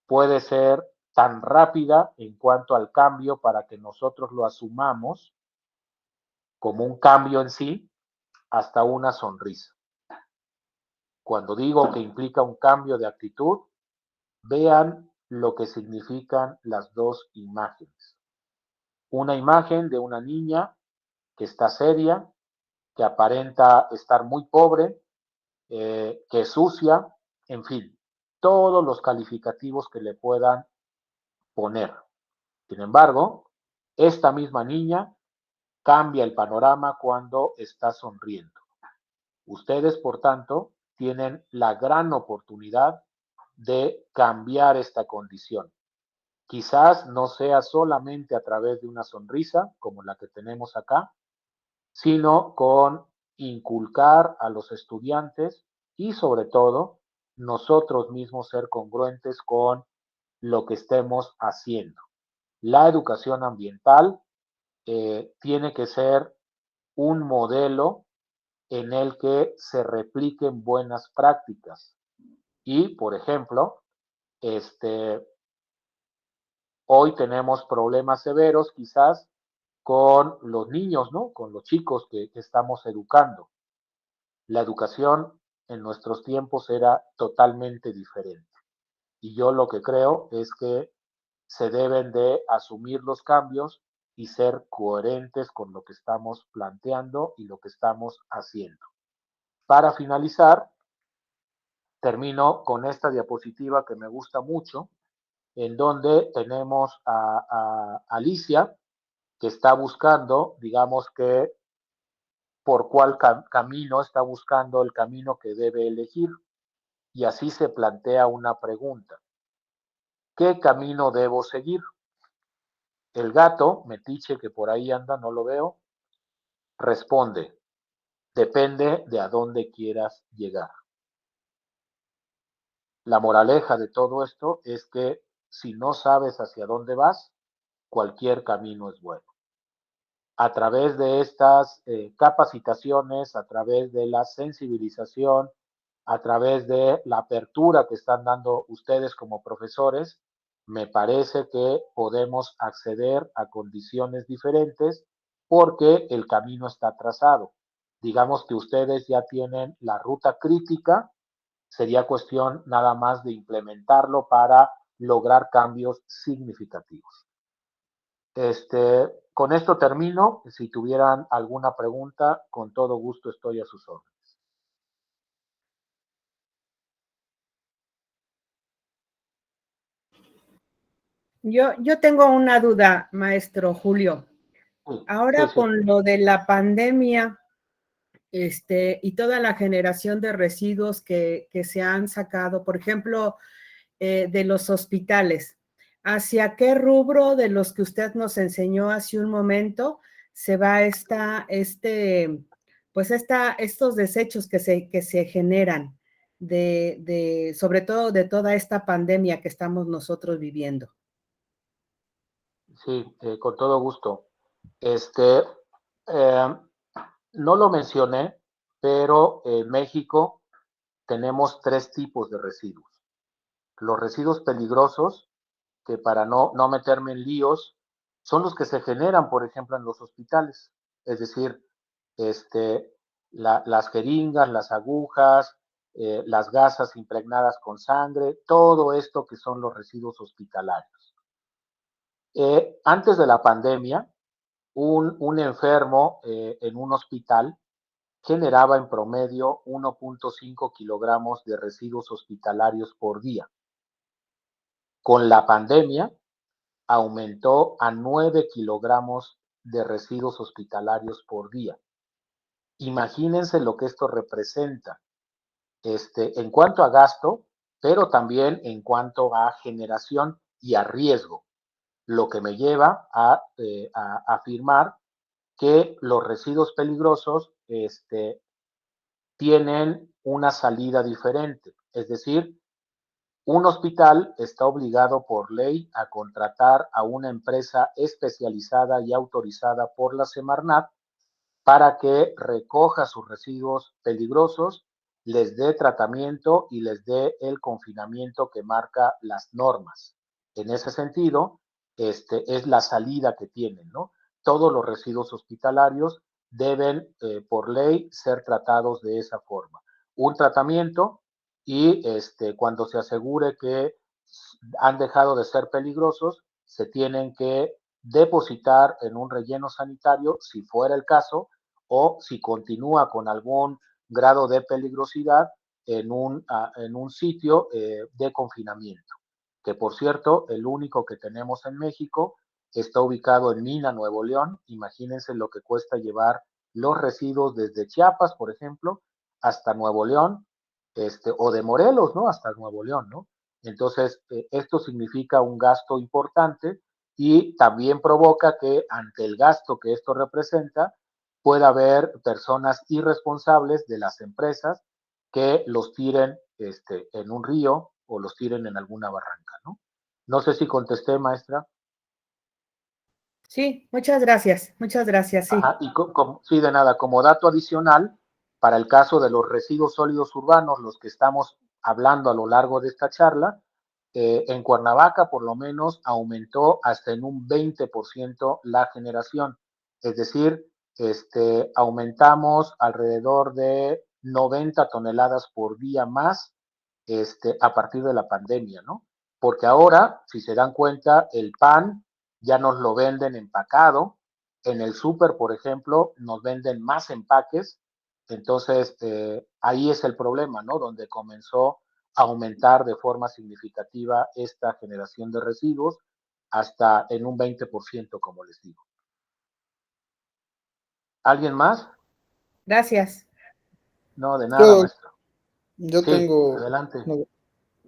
puede ser tan rápida en cuanto al cambio para que nosotros lo asumamos como un cambio en sí, hasta una sonrisa. Cuando digo que implica un cambio de actitud, vean lo que significan las dos imágenes. Una imagen de una niña que está seria, que aparenta estar muy pobre, que es sucia, en fin, todos los calificativos que le puedan poner. Sin embargo, esta misma niña cambia el panorama cuando está sonriendo. Ustedes, por tanto, tienen la gran oportunidad de cambiar esta condición. Quizás no sea solamente a través de una sonrisa, como la que tenemos acá, sino con inculcar a los estudiantes y sobre todo nosotros mismos ser congruentes con lo que estemos haciendo. La educación ambiental tiene que ser un modelo en el que se repliquen buenas prácticas. Y, por ejemplo, hoy tenemos problemas severos quizás con los niños, ¿no? Con los chicos que estamos educando. La educación en nuestros tiempos era totalmente diferente. Y yo lo que creo es que se deben de asumir los cambios y ser coherentes con lo que estamos planteando y lo que estamos haciendo. Para finalizar, termino con esta diapositiva que me gusta mucho, en donde tenemos a Alicia, que está buscando, digamos que por cuál camino está buscando el camino que debe elegir, y así se plantea una pregunta. ¿Qué camino debo seguir? El gato, Metiche, que por ahí anda, no lo veo, responde, depende de a dónde quieras llegar. La moraleja de todo esto es que si no sabes hacia dónde vas, cualquier camino es bueno. A través de estas capacitaciones, a través de la sensibilización, a través de la apertura que están dando ustedes como profesores, me parece que podemos acceder a condiciones diferentes porque el camino está trazado. Digamos que ustedes ya tienen la ruta crítica, sería cuestión nada más de implementarlo para lograr cambios significativos. Con esto termino. Si tuvieran alguna pregunta, con todo gusto estoy a sus órdenes. Yo tengo una duda, maestro Julio. Sí, Ahora sí, sí. con lo de la pandemia, y toda la generación de residuos que se han sacado, por ejemplo, de los hospitales, ¿hacia qué rubro de los que usted nos enseñó hace un momento se va estos desechos que se generan sobre todo de toda esta pandemia que estamos nosotros viviendo? Sí, con todo gusto. No lo mencioné, pero en México tenemos 3 tipos de residuos. Los residuos peligrosos, que para no meterme en líos, son los que se generan, por ejemplo, en los hospitales. Es decir, las jeringas, las agujas, las gasas impregnadas con sangre, todo esto que son los residuos hospitalarios. Antes de la pandemia, un enfermo en un hospital generaba en promedio 1.5 kilogramos de residuos hospitalarios por día. Con la pandemia aumentó a 9 kilogramos de residuos hospitalarios por día. Imagínense lo que esto representa en cuanto a gasto, pero también en cuanto a generación y a riesgo, lo que me lleva a afirmar que los residuos peligrosos tienen una salida diferente. Es decir, un hospital está obligado por ley a contratar a una empresa especializada y autorizada por la Semarnat para que recoja sus residuos peligrosos, les dé tratamiento y les dé el confinamiento que marca las normas. En ese sentido, es la salida que tienen, ¿no? Todos los residuos hospitalarios deben, por ley, ser tratados de esa forma. Un tratamiento y cuando se asegure que han dejado de ser peligrosos, se tienen que depositar en un relleno sanitario, si fuera el caso, o si continúa con algún grado de peligrosidad en un sitio de confinamiento, que por cierto, el único que tenemos en México está ubicado en Mina, Nuevo León. Imagínense lo que cuesta llevar los residuos desde Chiapas, por ejemplo, hasta Nuevo León, o de Morelos, ¿no? Hasta Nuevo León, ¿no? Entonces, esto significa un gasto importante y también provoca que ante el gasto que esto representa, pueda haber personas irresponsables de las empresas que los tiren en un río o los tiren en alguna barranca, ¿no? No sé si contesté, maestra. Sí, muchas gracias, sí. Ajá, y sí, de nada, como dato adicional, para el caso de los residuos sólidos urbanos, los que estamos hablando a lo largo de esta charla, en Cuernavaca por lo menos aumentó hasta en un 20% la generación. Es decir, aumentamos alrededor de 90 toneladas por día más a partir de la pandemia, ¿no? Porque ahora, si se dan cuenta, el pan ya nos lo venden empacado. En el súper, por ejemplo, nos venden más empaques. Entonces, ahí es el problema, ¿no? Donde comenzó a aumentar de forma significativa esta generación de residuos hasta en un 20%, como les digo. ¿Alguien más? Gracias. No, de nada, maestro. Yo Sí, tengo, adelante.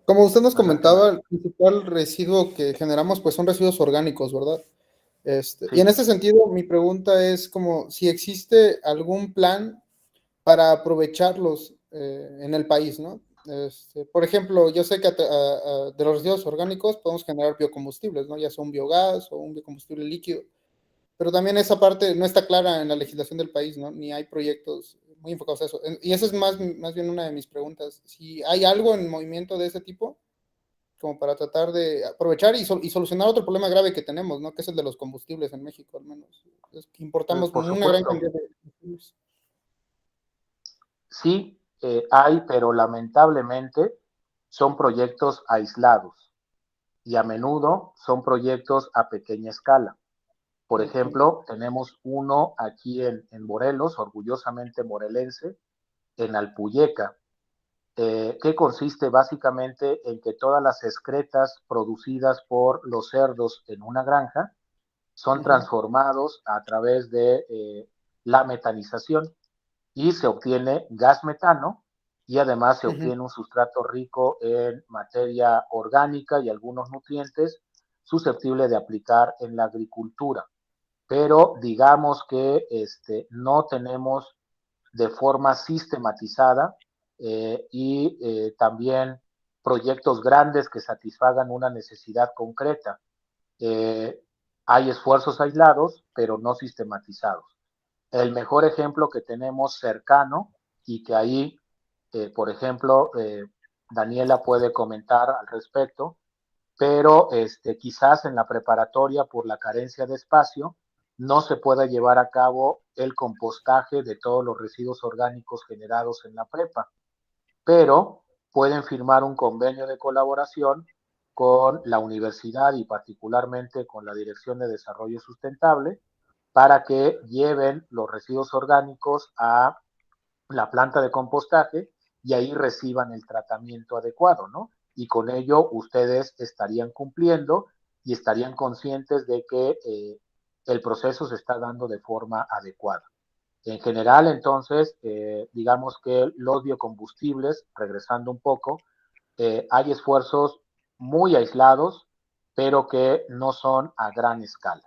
como usted nos Adelante, comentaba, maestro. el principal residuo que generamos pues son residuos orgánicos, ¿verdad? Sí. Y en este sentido, mi pregunta es como si existe algún plan para aprovecharlos en el país, ¿no? Por ejemplo, yo sé que de los residuos orgánicos podemos generar biocombustibles, ¿no? Ya sea un biogás o un biocombustible líquido, pero también esa parte no está clara en la legislación del país, ¿no? Ni hay proyectos muy enfocados a eso. Y esa es más bien una de mis preguntas. Si hay algo en movimiento de ese tipo. como para tratar de aprovechar y solucionar otro problema grave que tenemos, ¿no? Que es el de los combustibles en México, al menos. Es que importamos Por una gran supuesto, cantidad de combustibles. sí, hay, pero lamentablemente son proyectos aislados y a menudo son proyectos a pequeña escala. Por Ok. ejemplo, tenemos uno aquí en Morelos, orgullosamente morelense, en Alpuyeca, que consiste básicamente en que todas las excretas producidas por los cerdos en una granja son Ujú, transformados a través de la metanización y se obtiene gas metano y además se ujú. obtiene un sustrato rico en materia orgánica y algunos nutrientes susceptible de aplicar en la agricultura. Pero digamos que no tenemos de forma sistematizada también proyectos grandes que satisfagan una necesidad concreta. Eh, Hay esfuerzos aislados, pero no sistematizados. El mejor ejemplo que tenemos cercano y que ahí, por ejemplo, Daniela puede comentar al respecto, pero quizás en la preparatoria por la carencia de espacio no se pueda llevar a cabo el compostaje de todos los residuos orgánicos generados en la prepa, pero pueden firmar un convenio de colaboración con la universidad y particularmente con la Dirección de Desarrollo Sustentable para que lleven los residuos orgánicos a la planta de compostaje y ahí reciban el tratamiento adecuado, ¿no? Y con ello ustedes estarían cumpliendo y estarían conscientes de que el proceso se está dando de forma adecuada. En general, entonces, digamos que los biocombustibles, regresando un poco, hay esfuerzos muy aislados, pero que no son a gran escala.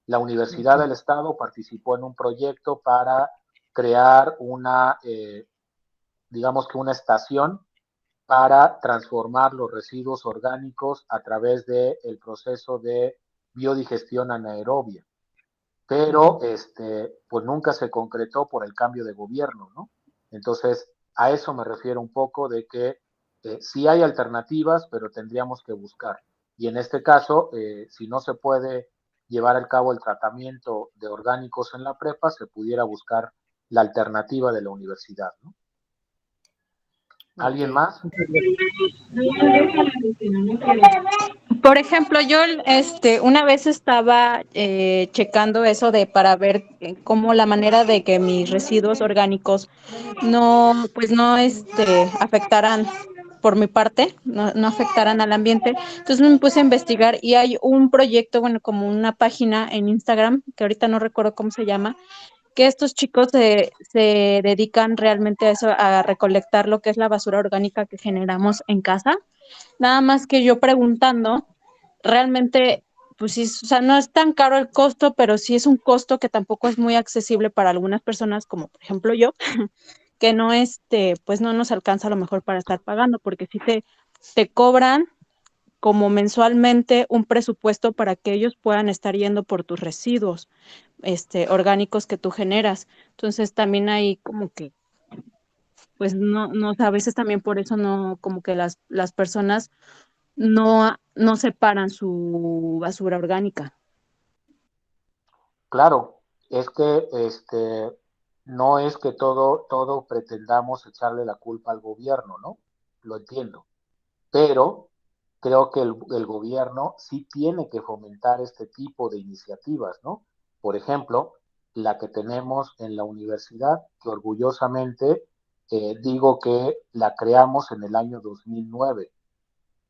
La Universidad Ok. del Estado participó en un proyecto para crear digamos que una estación para transformar los residuos orgánicos a través del proceso de biodigestión anaerobia. Pero Ujú. pues nunca se concretó por el cambio de gobierno, ¿no? Entonces, a eso me refiero un poco de que sí hay alternativas, pero tendríamos que buscar. Y en este caso, si no se puede llevar a cabo el tratamiento de orgánicos en la prepa, se pudiera buscar la alternativa de la universidad, ¿no? Ok. ¿Alguien más? Muchas gracias. Por ejemplo, yo una vez estaba checando eso de para ver cómo la manera de que mis residuos orgánicos no, pues no afectaran por mi parte, no afectaran al ambiente. Entonces me puse a investigar y hay un proyecto, bueno, como una página en Instagram, que ahorita no recuerdo cómo se llama, que estos chicos se dedican realmente a eso, a recolectar lo que es la basura orgánica que generamos en casa. Nada más que yo preguntando, realmente, pues sí, o sea, no es tan caro el costo, pero sí es un costo que tampoco es muy accesible para algunas personas, como por ejemplo yo, que no, pues no nos alcanza a lo mejor para estar pagando, porque si te cobran como mensualmente un presupuesto para que ellos puedan estar yendo por tus residuos, orgánicos que tú generas. Entonces también hay como que, pues no, o sea, a veces también por eso no, como que las personas no separan su basura orgánica. Claro, es que no es que todo pretendamos echarle la culpa al gobierno, ¿no? Lo entiendo. Pero creo que el gobierno sí tiene que fomentar este tipo de iniciativas, ¿no? Por ejemplo, la que tenemos en la universidad, que orgullosamente digo que la creamos en el año 2009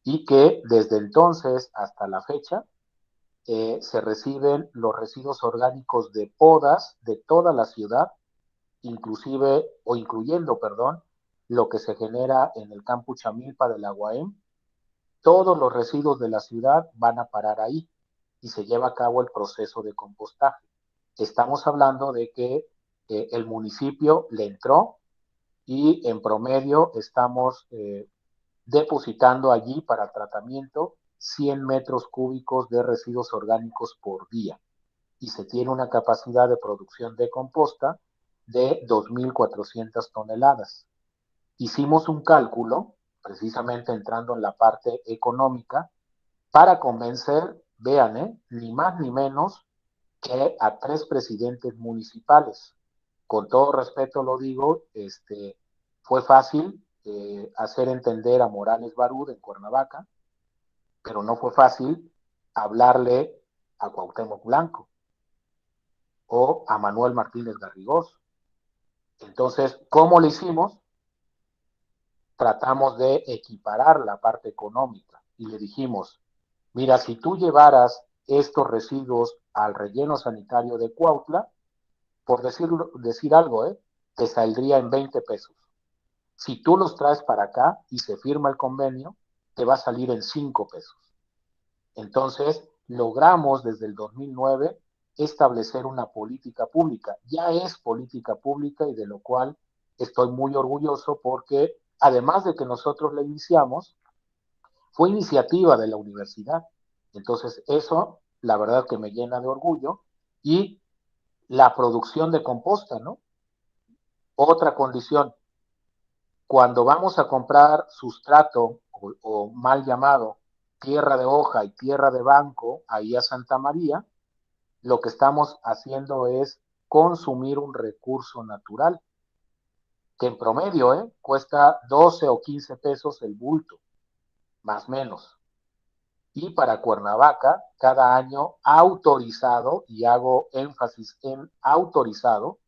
y que desde entonces hasta la fecha se reciben los residuos orgánicos de podas de toda la ciudad, inclusive o incluyendo, perdón, lo que se genera en el campus Chamilpa de la UAM. Todos los residuos de la ciudad van a parar ahí y se lleva a cabo el proceso de compostaje. Estamos hablando de que el municipio le entró y en promedio estamos depositando allí para tratamiento 100 metros cúbicos de residuos orgánicos por día y se tiene una capacidad de producción de composta de 2.400 toneladas. Hicimos un cálculo precisamente entrando en la parte económica, para convencer, vean, ni más ni menos que a 3 presidentes municipales. Con todo respeto lo digo, fue fácil hacer entender a Morales Barú en Cuernavaca, pero no fue fácil hablarle a Cuauhtémoc Blanco o a Manuel Martínez Garrigós. Entonces, ¿cómo lo hicimos? Tratamos de equiparar la parte económica y le dijimos, mira, si tú llevaras estos residuos al relleno sanitario de Cuautla, por decir algo, te saldría en 20 pesos. Si tú los traes para acá y se firma el convenio, te va a salir en 5 pesos. Entonces, logramos desde el 2009 establecer una política pública. Ya es política pública y de lo cual estoy muy orgulloso porque además de que nosotros la iniciamos, fue iniciativa de la universidad. Entonces, eso, la verdad que me llena de orgullo. Y la producción de composta, ¿no? Otra condición, cuando vamos a comprar sustrato o mal llamado tierra de hoja y tierra de banco ahí a Santa María, lo que estamos haciendo es consumir un recurso natural, que en promedio cuesta 12 o 15 pesos el bulto, más o menos. Y para Cuernavaca, cada año autorizado, y hago énfasis en autorizado,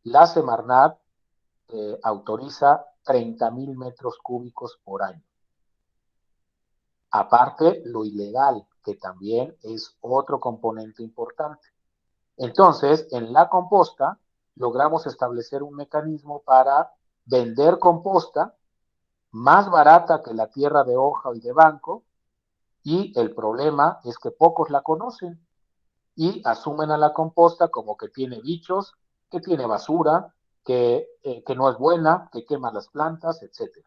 la Semarnat autoriza 30,000 metros cúbicos por año. Aparte, lo ilegal, que también es otro componente importante. Entonces, en la composta, logramos establecer un mecanismo para vender composta más barata que la tierra de hoja y de banco, y el problema es que pocos la conocen y asumen a la composta como que tiene bichos, que tiene basura, que no es buena, que quema las plantas, etc.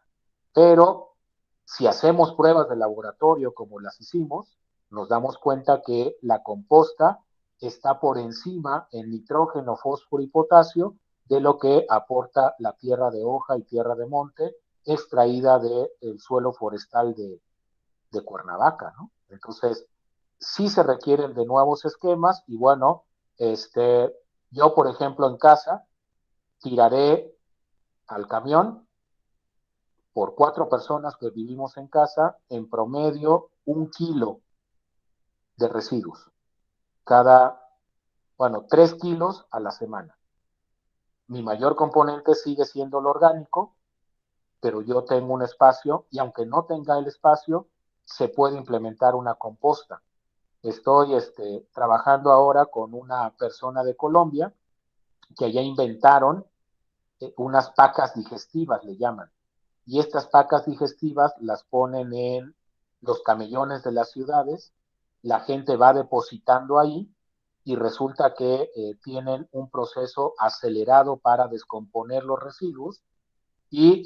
Pero si hacemos pruebas de laboratorio como las hicimos, nos damos cuenta que la composta está por encima en nitrógeno, fósforo y potasio de lo que aporta la tierra de hoja y tierra de monte extraída del suelo forestal de Cuernavaca, ¿no? Entonces, sí se requieren de nuevos esquemas y bueno, yo por ejemplo en casa tiraré al camión por 4 personas que vivimos en casa en promedio 1 kilo de residuos, 3 kilos a la semana. Mi mayor componente sigue siendo lo orgánico, pero yo tengo un espacio y aunque no tenga el espacio, se puede implementar una composta. Estoy trabajando ahora con una persona de Colombia que allá inventaron unas pacas digestivas, le llaman. Y estas pacas digestivas las ponen en los camellones de las ciudades, la gente va depositando ahí y resulta que tienen un proceso acelerado para descomponer los residuos y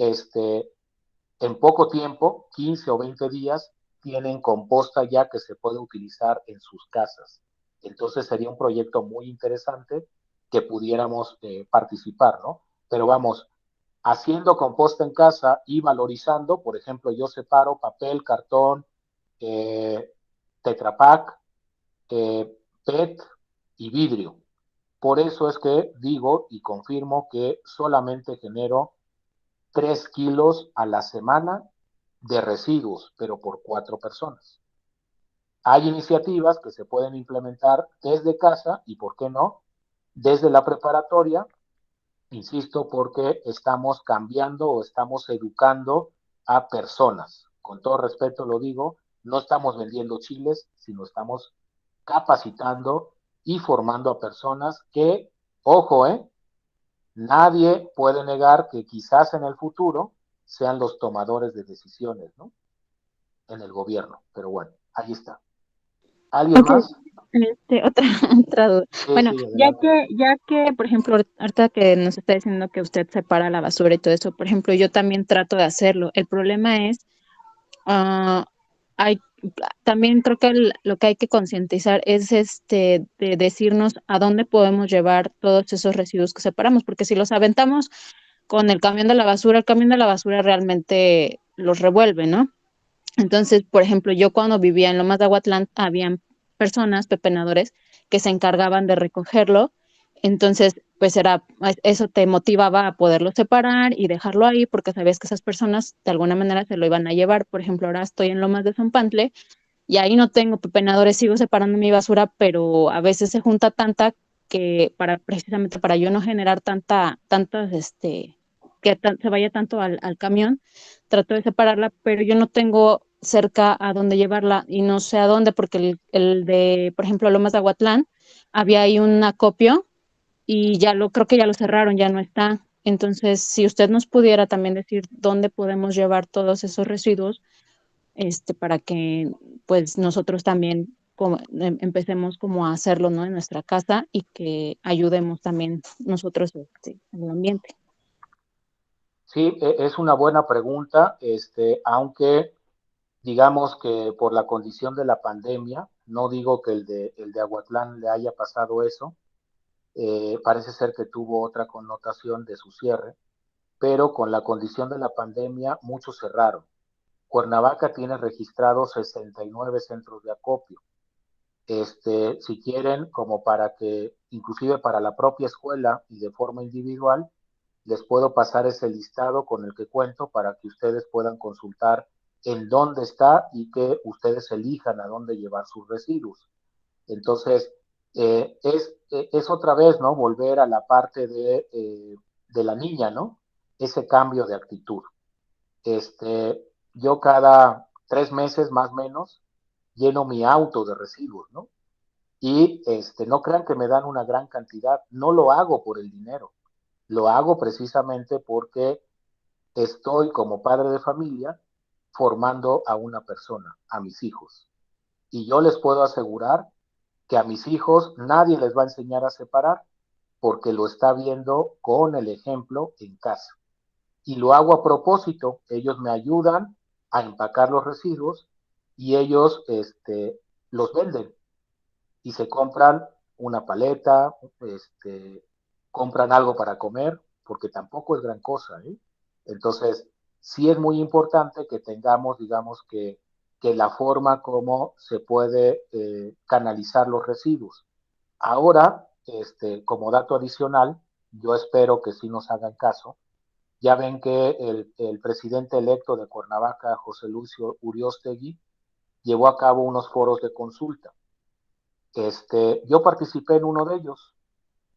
en poco tiempo, 15 o 20 días, tienen composta ya que se puede utilizar en sus casas. Entonces sería un proyecto muy interesante que pudiéramos participar, ¿no? Pero vamos, haciendo composta en casa y valorizando, por ejemplo, yo separo papel, cartón, Tetra Pak, PET y vidrio. Por eso es que digo y confirmo que solamente genero 3 kilos a la semana de residuos, pero por 4 personas. Hay iniciativas que se pueden implementar desde casa y, ¿por qué no?, desde la preparatoria, insisto, porque estamos cambiando o estamos educando a personas. Con todo respeto lo digo, no estamos vendiendo chiles, sino estamos capacitando y formando a personas que, ojo, nadie puede negar que quizás en el futuro sean los tomadores de decisiones, ¿no? En el gobierno, pero bueno, ahí está. ¿Alguien Ok, más? otra, otra duda. Sí, Bueno, sí, adelante. ya que, por ejemplo, ahorita que nos está diciendo que usted separa la basura y todo eso, por ejemplo, yo también trato de hacerlo. El problema es, ah, hay, también creo que lo que hay que concientizar es de decirnos a dónde podemos llevar todos esos residuos que separamos, porque si los aventamos con el camión de la basura realmente los revuelve, ¿no? Entonces, por ejemplo, yo cuando vivía en Lomas de Aguatlán, habían personas, pepenadores, que se encargaban de recogerlo. Entonces, pues eso te motivaba a poderlo separar y dejarlo ahí porque sabías que esas personas de alguna manera se lo iban a llevar. Por ejemplo, ahora estoy en Lomas de Zonpantle y ahí no tengo pepenadores, sigo separando mi basura, pero a veces se junta tanta que precisamente para yo no generar se vaya tanto al camión, trato de separarla, pero yo no tengo cerca a dónde llevarla y no sé a dónde, porque el de, por ejemplo, Lomas de Aguatlán, había ahí un acopio y creo que ya lo cerraron, ya no está. Entonces, si usted nos pudiera también decir dónde podemos llevar todos esos residuos, para que pues nosotros también empecemos como a hacerlo, ¿no? En nuestra casa y que ayudemos también nosotros al ambiente. Sí, es una buena pregunta, aunque digamos que por la condición de la pandemia, no digo que el de Aguatlán le haya pasado eso, parece ser que tuvo otra connotación de su cierre, pero con la condición de la pandemia muchos cerraron. Cuernavaca tiene registrados 69 centros de acopio. Si quieren, como para que, inclusive para la propia escuela y de forma individual, les puedo pasar ese listado con el que cuento para que ustedes puedan consultar en dónde está y que ustedes elijan a dónde llevar sus residuos. Entonces, es otra vez, ¿no? Volver a la parte de la niña, ¿no? Ese cambio de actitud. Yo cada 3 meses más o menos lleno mi auto de residuos, ¿no? Y no crean que me dan una gran cantidad, no lo hago por el dinero, lo hago precisamente porque estoy como padre de familia formando a una persona, a mis hijos. Y yo les puedo asegurar que a mis hijos nadie les va a enseñar a separar porque lo está viendo con el ejemplo en casa. Y lo hago a propósito, ellos me ayudan a empacar los residuos y ellos los venden y se compran una paleta, compran algo para comer, porque tampoco es gran cosa, ¿eh? Entonces, sí es muy importante que tengamos, digamos, que la forma como se puede canalizar los residuos. Ahora, como dato adicional, yo espero que sí nos hagan caso. Ya ven que el presidente electo de Cuernavaca, José Lucio Uriostegui, llevó a cabo unos foros de consulta. Yo participé en uno de ellos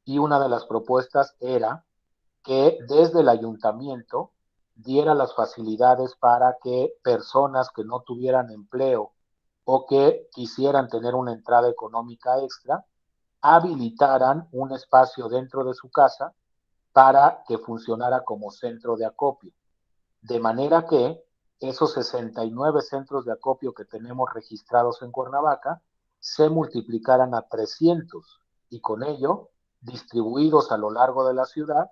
y una de las propuestas era que desde el ayuntamiento diera las facilidades para que personas que no tuvieran empleo o que quisieran tener una entrada económica extra, habilitaran un espacio dentro de su casa para que funcionara como centro de acopio. De manera que esos 69 centros de acopio que tenemos registrados en Cuernavaca se multiplicaran a 300 y con ello, distribuidos a lo largo de la ciudad,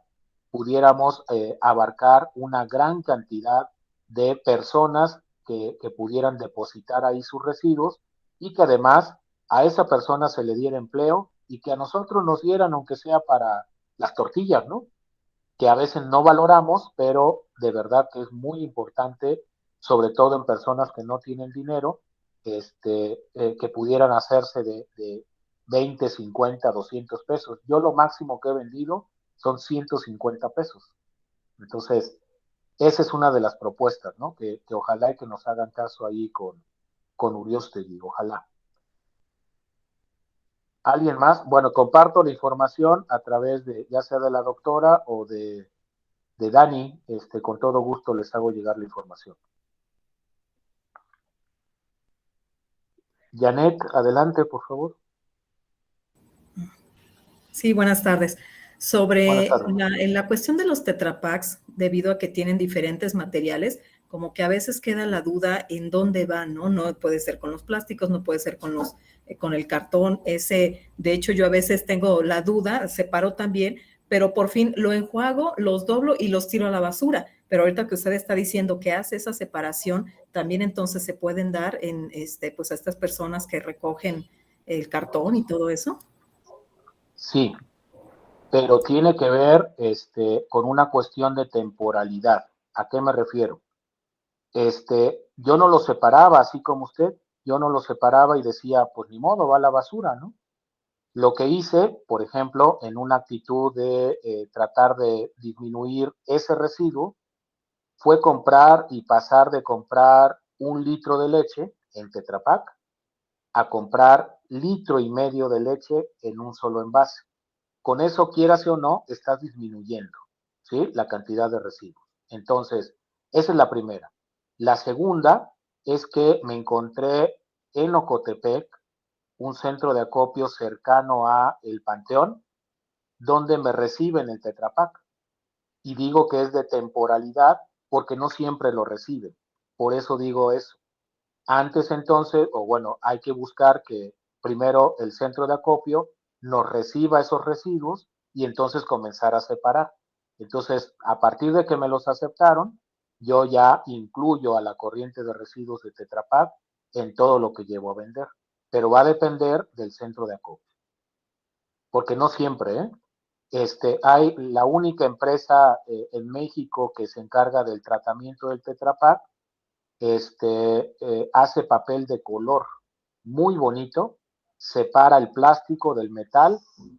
pudiéramos abarcar una gran cantidad de personas que pudieran depositar ahí sus residuos y que además a esa persona se le diera empleo y que a nosotros nos dieran, aunque sea para las tortillas, ¿no? Que a veces no valoramos, pero de verdad que es muy importante, sobre todo en personas que no tienen dinero, que pudieran hacerse de 20, 50, 200 pesos. Yo lo máximo que he vendido son 150 pesos. Entonces, esa es una de las propuestas, ¿no? Que ojalá y que nos hagan caso ahí con Uriostegui, ojalá. ¿Alguien más? Bueno, comparto la información a través de, ya sea de la doctora o de Dani, con todo gusto les hago llegar la información. Janet, adelante, por favor. Sí, buenas tardes. Buenas Sobre tardes. en la cuestión de los tetrapacks, debido a que tienen diferentes materiales, como que a veces queda la duda en dónde van, ¿no? No puede ser con los plásticos, no puede ser con el cartón. De hecho, yo a veces tengo la duda, separo también, pero por fin lo enjuago, los doblo y los tiro a la basura. Pero ahorita que usted está diciendo que hace esa separación, también entonces se pueden dar pues a estas personas que recogen el cartón y todo eso. Sí, pero tiene que ver con una cuestión de temporalidad. ¿A qué me refiero? yo no lo separaba, así como usted, yo no lo separaba y decía, pues ni modo, va a la basura, ¿no? Lo que hice, por ejemplo, en una actitud de tratar de disminuir ese residuo, fue comprar y pasar de comprar 1 litro de leche en Tetra Pak a comprar 1,5 litros de leche en un solo envase. Con eso, quieras o no, estás disminuyendo, ¿sí?, la cantidad de residuos. Entonces, esa es la primera. La segunda es que me encontré en Ocotepec, un centro de acopio cercano a el Panteón, donde me reciben el Tetra Pak. Y digo que es de temporalidad porque no siempre lo reciben. Por eso digo eso. Antes entonces, o bueno, hay que buscar que primero el centro de acopio nos reciba esos residuos y entonces comenzar a separar. Entonces, a partir de que me los aceptaron, yo ya incluyo a la corriente de residuos de Tetra Pak en todo lo que llevo a vender. Pero va a depender del centro de acopio. Porque no siempre, ¿eh? Hay la única empresa en México que se encarga del tratamiento del Tetra Pak, hace papel de color muy bonito, separa el plástico del metal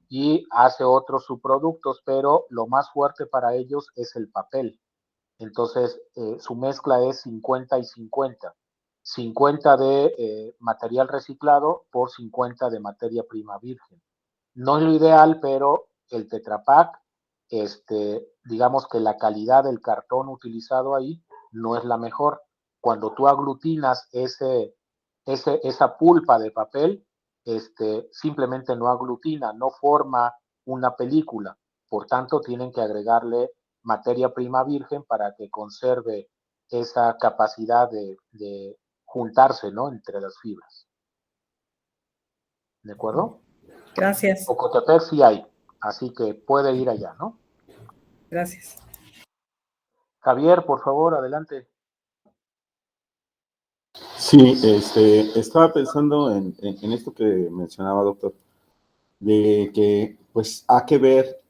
y hace otros subproductos, pero lo más fuerte para ellos es el papel. Entonces, su mezcla es 50 y 50. 50 de material reciclado por 50 de materia prima virgen. No es lo ideal, pero el Tetra Pak, digamos que la calidad del cartón utilizado ahí no es la mejor. Cuando tú aglutinas esa pulpa de papel, simplemente no aglutina, no forma una película. Por tanto, tienen que agregarle materia prima virgen para que conserve esa capacidad de juntarse, ¿no?, entre las fibras. ¿De acuerdo? Gracias. Ocotepec sí hay, así que puede ir allá, ¿no? Gracias. Javier, por favor, adelante. Sí, estaba pensando en esto que mencionaba, doctor, de que pues hay que ver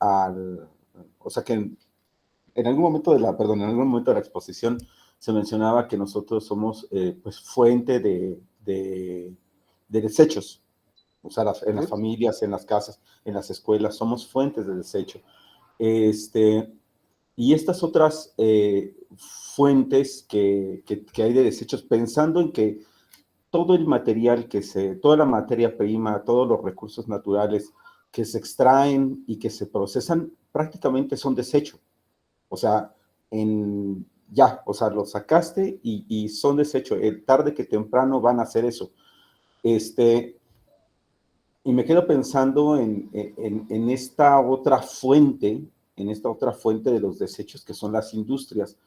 o sea que en algún momento en algún momento de la exposición se mencionaba que nosotros somos pues fuente de desechos, o sea, en las familias, en las casas, en las escuelas, somos fuentes de desecho. Y estas otras fuentes que hay de desechos, pensando en que todo el material toda la materia prima, todos los recursos naturales que se extraen y que se procesan, prácticamente son desecho. O sea, los sacaste y son desecho. Tarde que temprano van a hacer eso. Y me quedo pensando en esta otra fuente, de los desechos que son las industrias.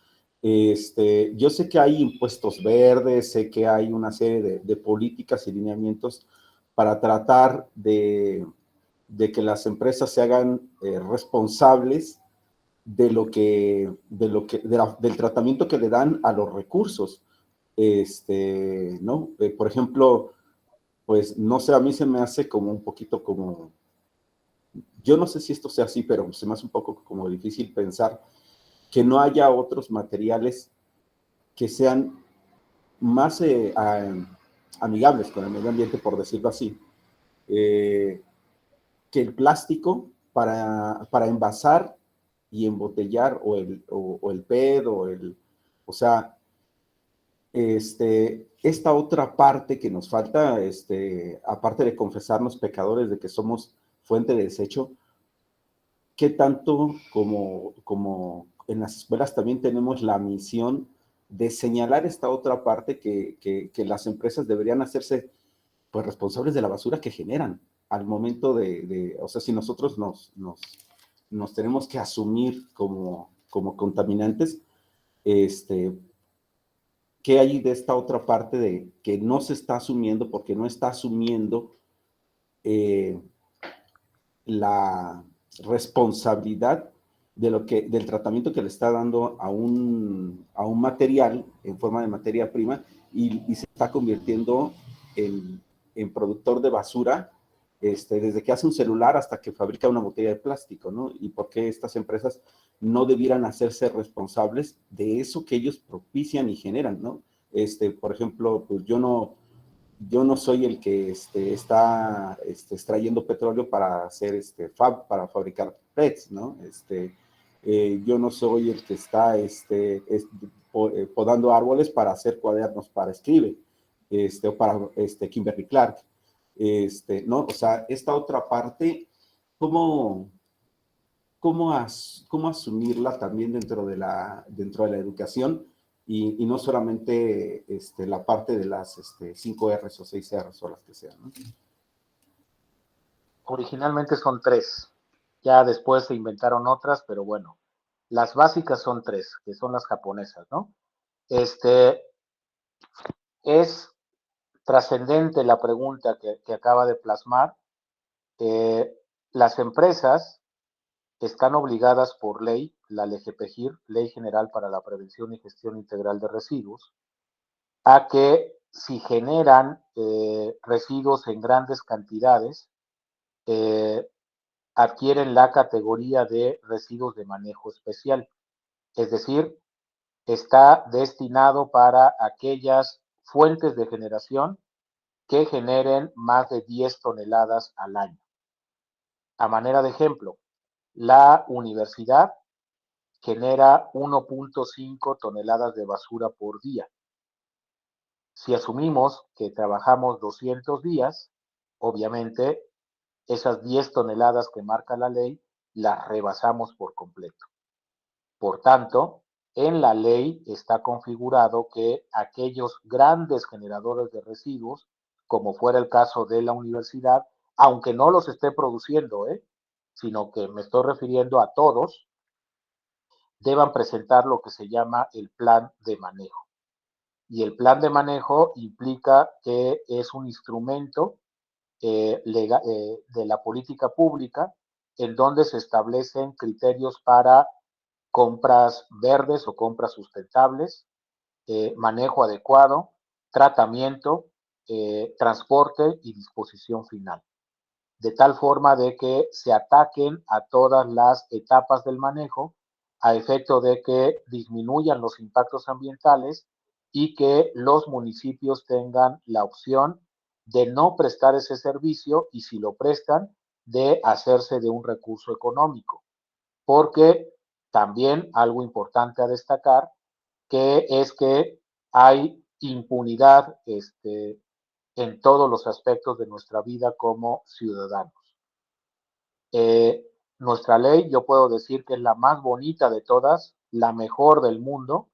Yo sé que hay impuestos verdes, sé que hay una serie de políticas y lineamientos para tratar de que las empresas se hagan responsables del tratamiento que le dan a los recursos. ¿No? Por ejemplo, pues no sé, a mí se me hace como un poquito como, yo no sé si esto sea así, pero se me hace un poco como difícil pensar que no haya otros materiales que sean más amigables con el medio ambiente, por decirlo así, que el plástico para envasar y embotellar, o el PET, o sea, esta otra parte que nos falta, aparte de confesarnos pecadores de que somos fuente de desecho, ¿qué tanto como en las escuelas también tenemos la misión de señalar esta otra parte que las empresas deberían hacerse pues responsables de la basura que generan al momento o sea, si nosotros nos tenemos que asumir como contaminantes, ¿qué hay de esta otra parte de que no se está asumiendo porque no está asumiendo la responsabilidad del tratamiento que le está dando a un material en forma de materia prima y se está convirtiendo en productor de basura, desde que hace un celular hasta que fabrica una botella de plástico, ¿no? Y por qué estas empresas no debieran hacerse responsables de eso que ellos propician y generan, ¿no? Por ejemplo, pues yo no soy el que está extrayendo petróleo para hacer para fabricar PETs, ¿no? Yo no soy el que está podando árboles para hacer cuadernos para Scribble, o para Kimberly Clark, ¿no? O sea, esta otra parte, ¿cómo asumirla también dentro de la educación? Y no solamente la parte de las 5 R's o 6 R's o las que sean, ¿no? Originalmente son 3, ya después se inventaron otras, pero bueno, las básicas son 3, que son las japonesas, ¿no? Es trascendente la pregunta que acaba de plasmar. Las empresas están obligadas por ley, la LGPGIR, Ley General para la Prevención y Gestión Integral de Residuos, a que si generan residuos en grandes cantidades, adquieren la categoría de residuos de manejo especial. Es decir, está destinado para aquellas fuentes de generación que generen más de 10 toneladas al año. A manera de ejemplo, la universidad genera 1.5 toneladas de basura por día. Si asumimos que trabajamos 200 días, obviamente esas 10 toneladas que marca la ley las rebasamos por completo. Por tanto, en la ley está configurado que aquellos grandes generadores de residuos, como fuera el caso de la universidad, aunque no los esté produciendo, sino que me estoy refiriendo a todos, deban presentar lo que se llama el plan de manejo. Y el plan de manejo implica que es un instrumento de la política pública en donde se establecen criterios para compras verdes o compras sustentables, manejo adecuado, tratamiento, transporte y disposición final. De tal forma de que se ataquen a todas las etapas del manejo a efecto de que disminuyan los impactos ambientales y que los municipios tengan la opción de no prestar ese servicio y si lo prestan, de hacerse de un recurso económico. Porque también algo importante a destacar, que es que hay impunidad en todos los aspectos de nuestra vida como ciudadanos. Nuestra ley, yo puedo decir que es la más bonita de todas, la mejor del mundo,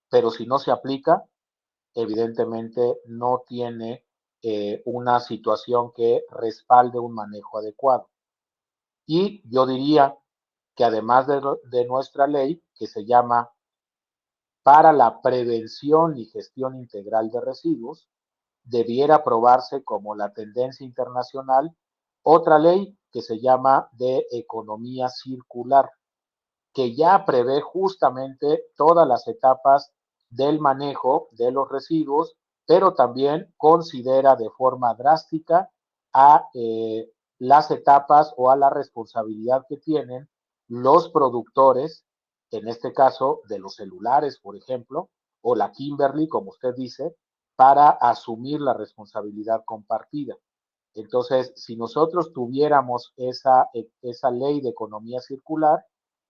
pero si no se aplica, evidentemente no tiene una situación que respalde un manejo adecuado. Y yo diría que además de nuestra ley, que se llama para la prevención y gestión integral de residuos, debiera aprobarse como la tendencia internacional otra ley que se llama de economía circular, que ya prevé justamente todas las etapas del manejo de los residuos, pero también considera de forma drástica a las etapas o a la responsabilidad que tienen los productores, en este caso de los celulares, por ejemplo, o la Kimberly, como usted dice, para asumir la responsabilidad compartida. Entonces, si nosotros tuviéramos esa ley de economía circular,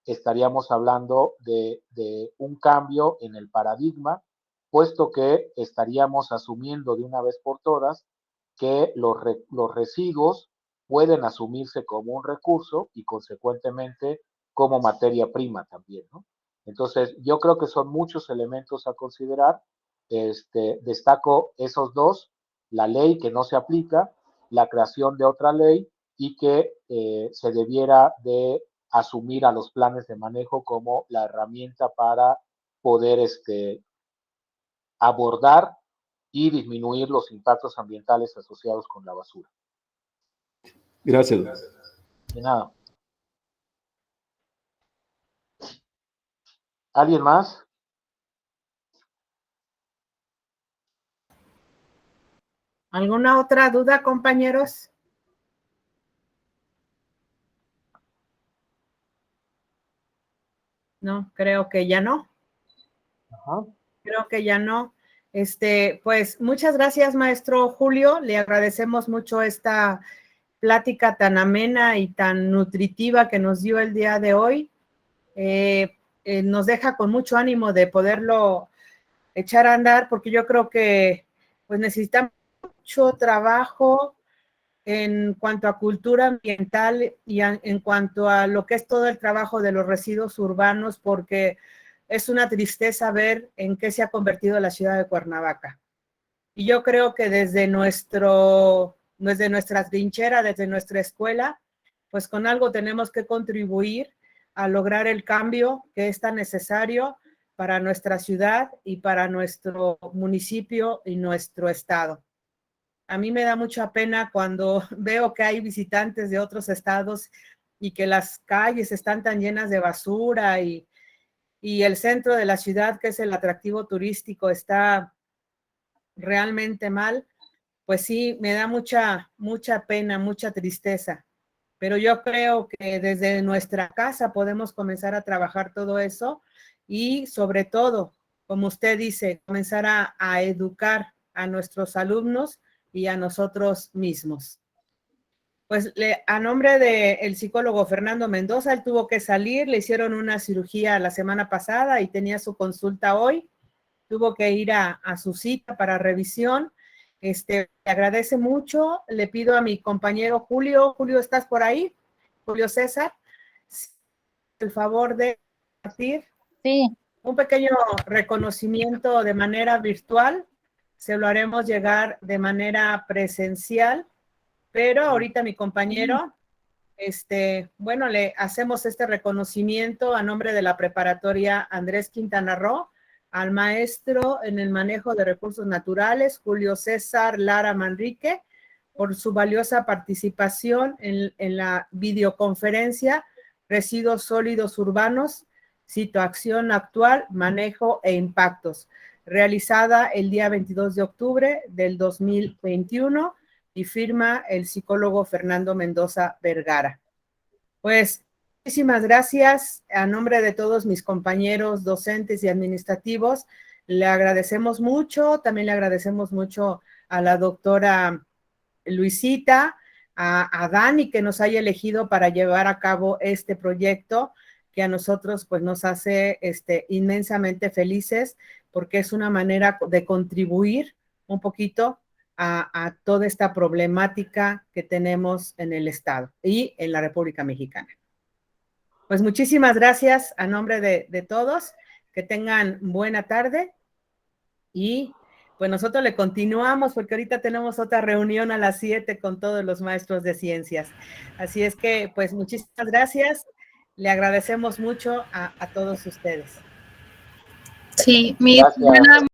estaríamos hablando de un cambio en el paradigma, puesto que estaríamos asumiendo de una vez por todas que los residuos pueden asumirse como un recurso y consecuentemente como materia prima también, ¿no? Entonces, yo creo que son muchos elementos a considerar. Destaco esos dos, la ley que no se aplica, la creación de otra ley y que se debiera de asumir a los planes de manejo como la herramienta para poder abordar y disminuir los impactos ambientales asociados con la basura. Gracias. De nada. ¿Alguien más? ¿Alguna otra duda, compañeros? No, creo que ya no. Ajá. Creo que ya no. Pues muchas gracias, maestro Julio. Le agradecemos mucho esta plática tan amena y tan nutritiva que nos dio el día de hoy. Nos deja con mucho ánimo de poderlo echar a andar, porque yo creo que pues necesitamos mucho trabajo en cuanto a cultura ambiental y en cuanto a lo que es todo el trabajo de los residuos urbanos, porque es una tristeza ver en qué se ha convertido la ciudad de Cuernavaca. Y yo creo que desde nuestra trinchera, desde nuestra escuela, pues con algo tenemos que contribuir a lograr el cambio que es tan necesario para nuestra ciudad y para nuestro municipio y nuestro estado. A mí me da mucha pena cuando veo que hay visitantes de otros estados y que las calles están tan llenas de basura y el centro de la ciudad, que es el atractivo turístico, está realmente mal. Pues sí, me da mucha pena, mucha tristeza. Pero yo creo que desde nuestra casa podemos comenzar a trabajar todo eso y sobre todo, como usted dice, comenzar a educar a nuestros alumnos y a nosotros mismos. Pues a nombre del psicólogo Fernando Mendoza, él tuvo que salir, le hicieron una cirugía la semana pasada y tenía su consulta hoy, tuvo que ir a su cita para revisión. Le agradece mucho, le pido a mi compañero Julio, ¿estás por ahí? Julio César, el favor de compartir un pequeño reconocimiento de manera virtual, se lo haremos llegar de manera presencial, pero ahorita mi compañero, bueno, le hacemos este reconocimiento a nombre de la preparatoria Andrés Quintana Roo, al maestro en el manejo de recursos naturales, Julio César Lara Manrique, por su valiosa participación en la videoconferencia Residuos Sólidos Urbanos, Situación Actual, Manejo e Impactos, realizada el día 22 de octubre del 2021 y firma el psicólogo Fernando Mendoza Vergara. Pues muchísimas gracias a nombre de todos mis compañeros docentes y administrativos. Le agradecemos mucho, también le agradecemos mucho a la doctora Luisita, a Dani que nos haya elegido para llevar a cabo este proyecto que a nosotros pues nos hace inmensamente felices porque es una manera de contribuir un poquito a toda esta problemática que tenemos en el Estado y en la República Mexicana. Pues muchísimas gracias a nombre de todos, que tengan buena tarde y pues nosotros le continuamos porque ahorita tenemos otra reunión a las 7 con todos los maestros de ciencias. Así es que pues muchísimas gracias, le agradecemos mucho a todos ustedes. Sí, Gracias.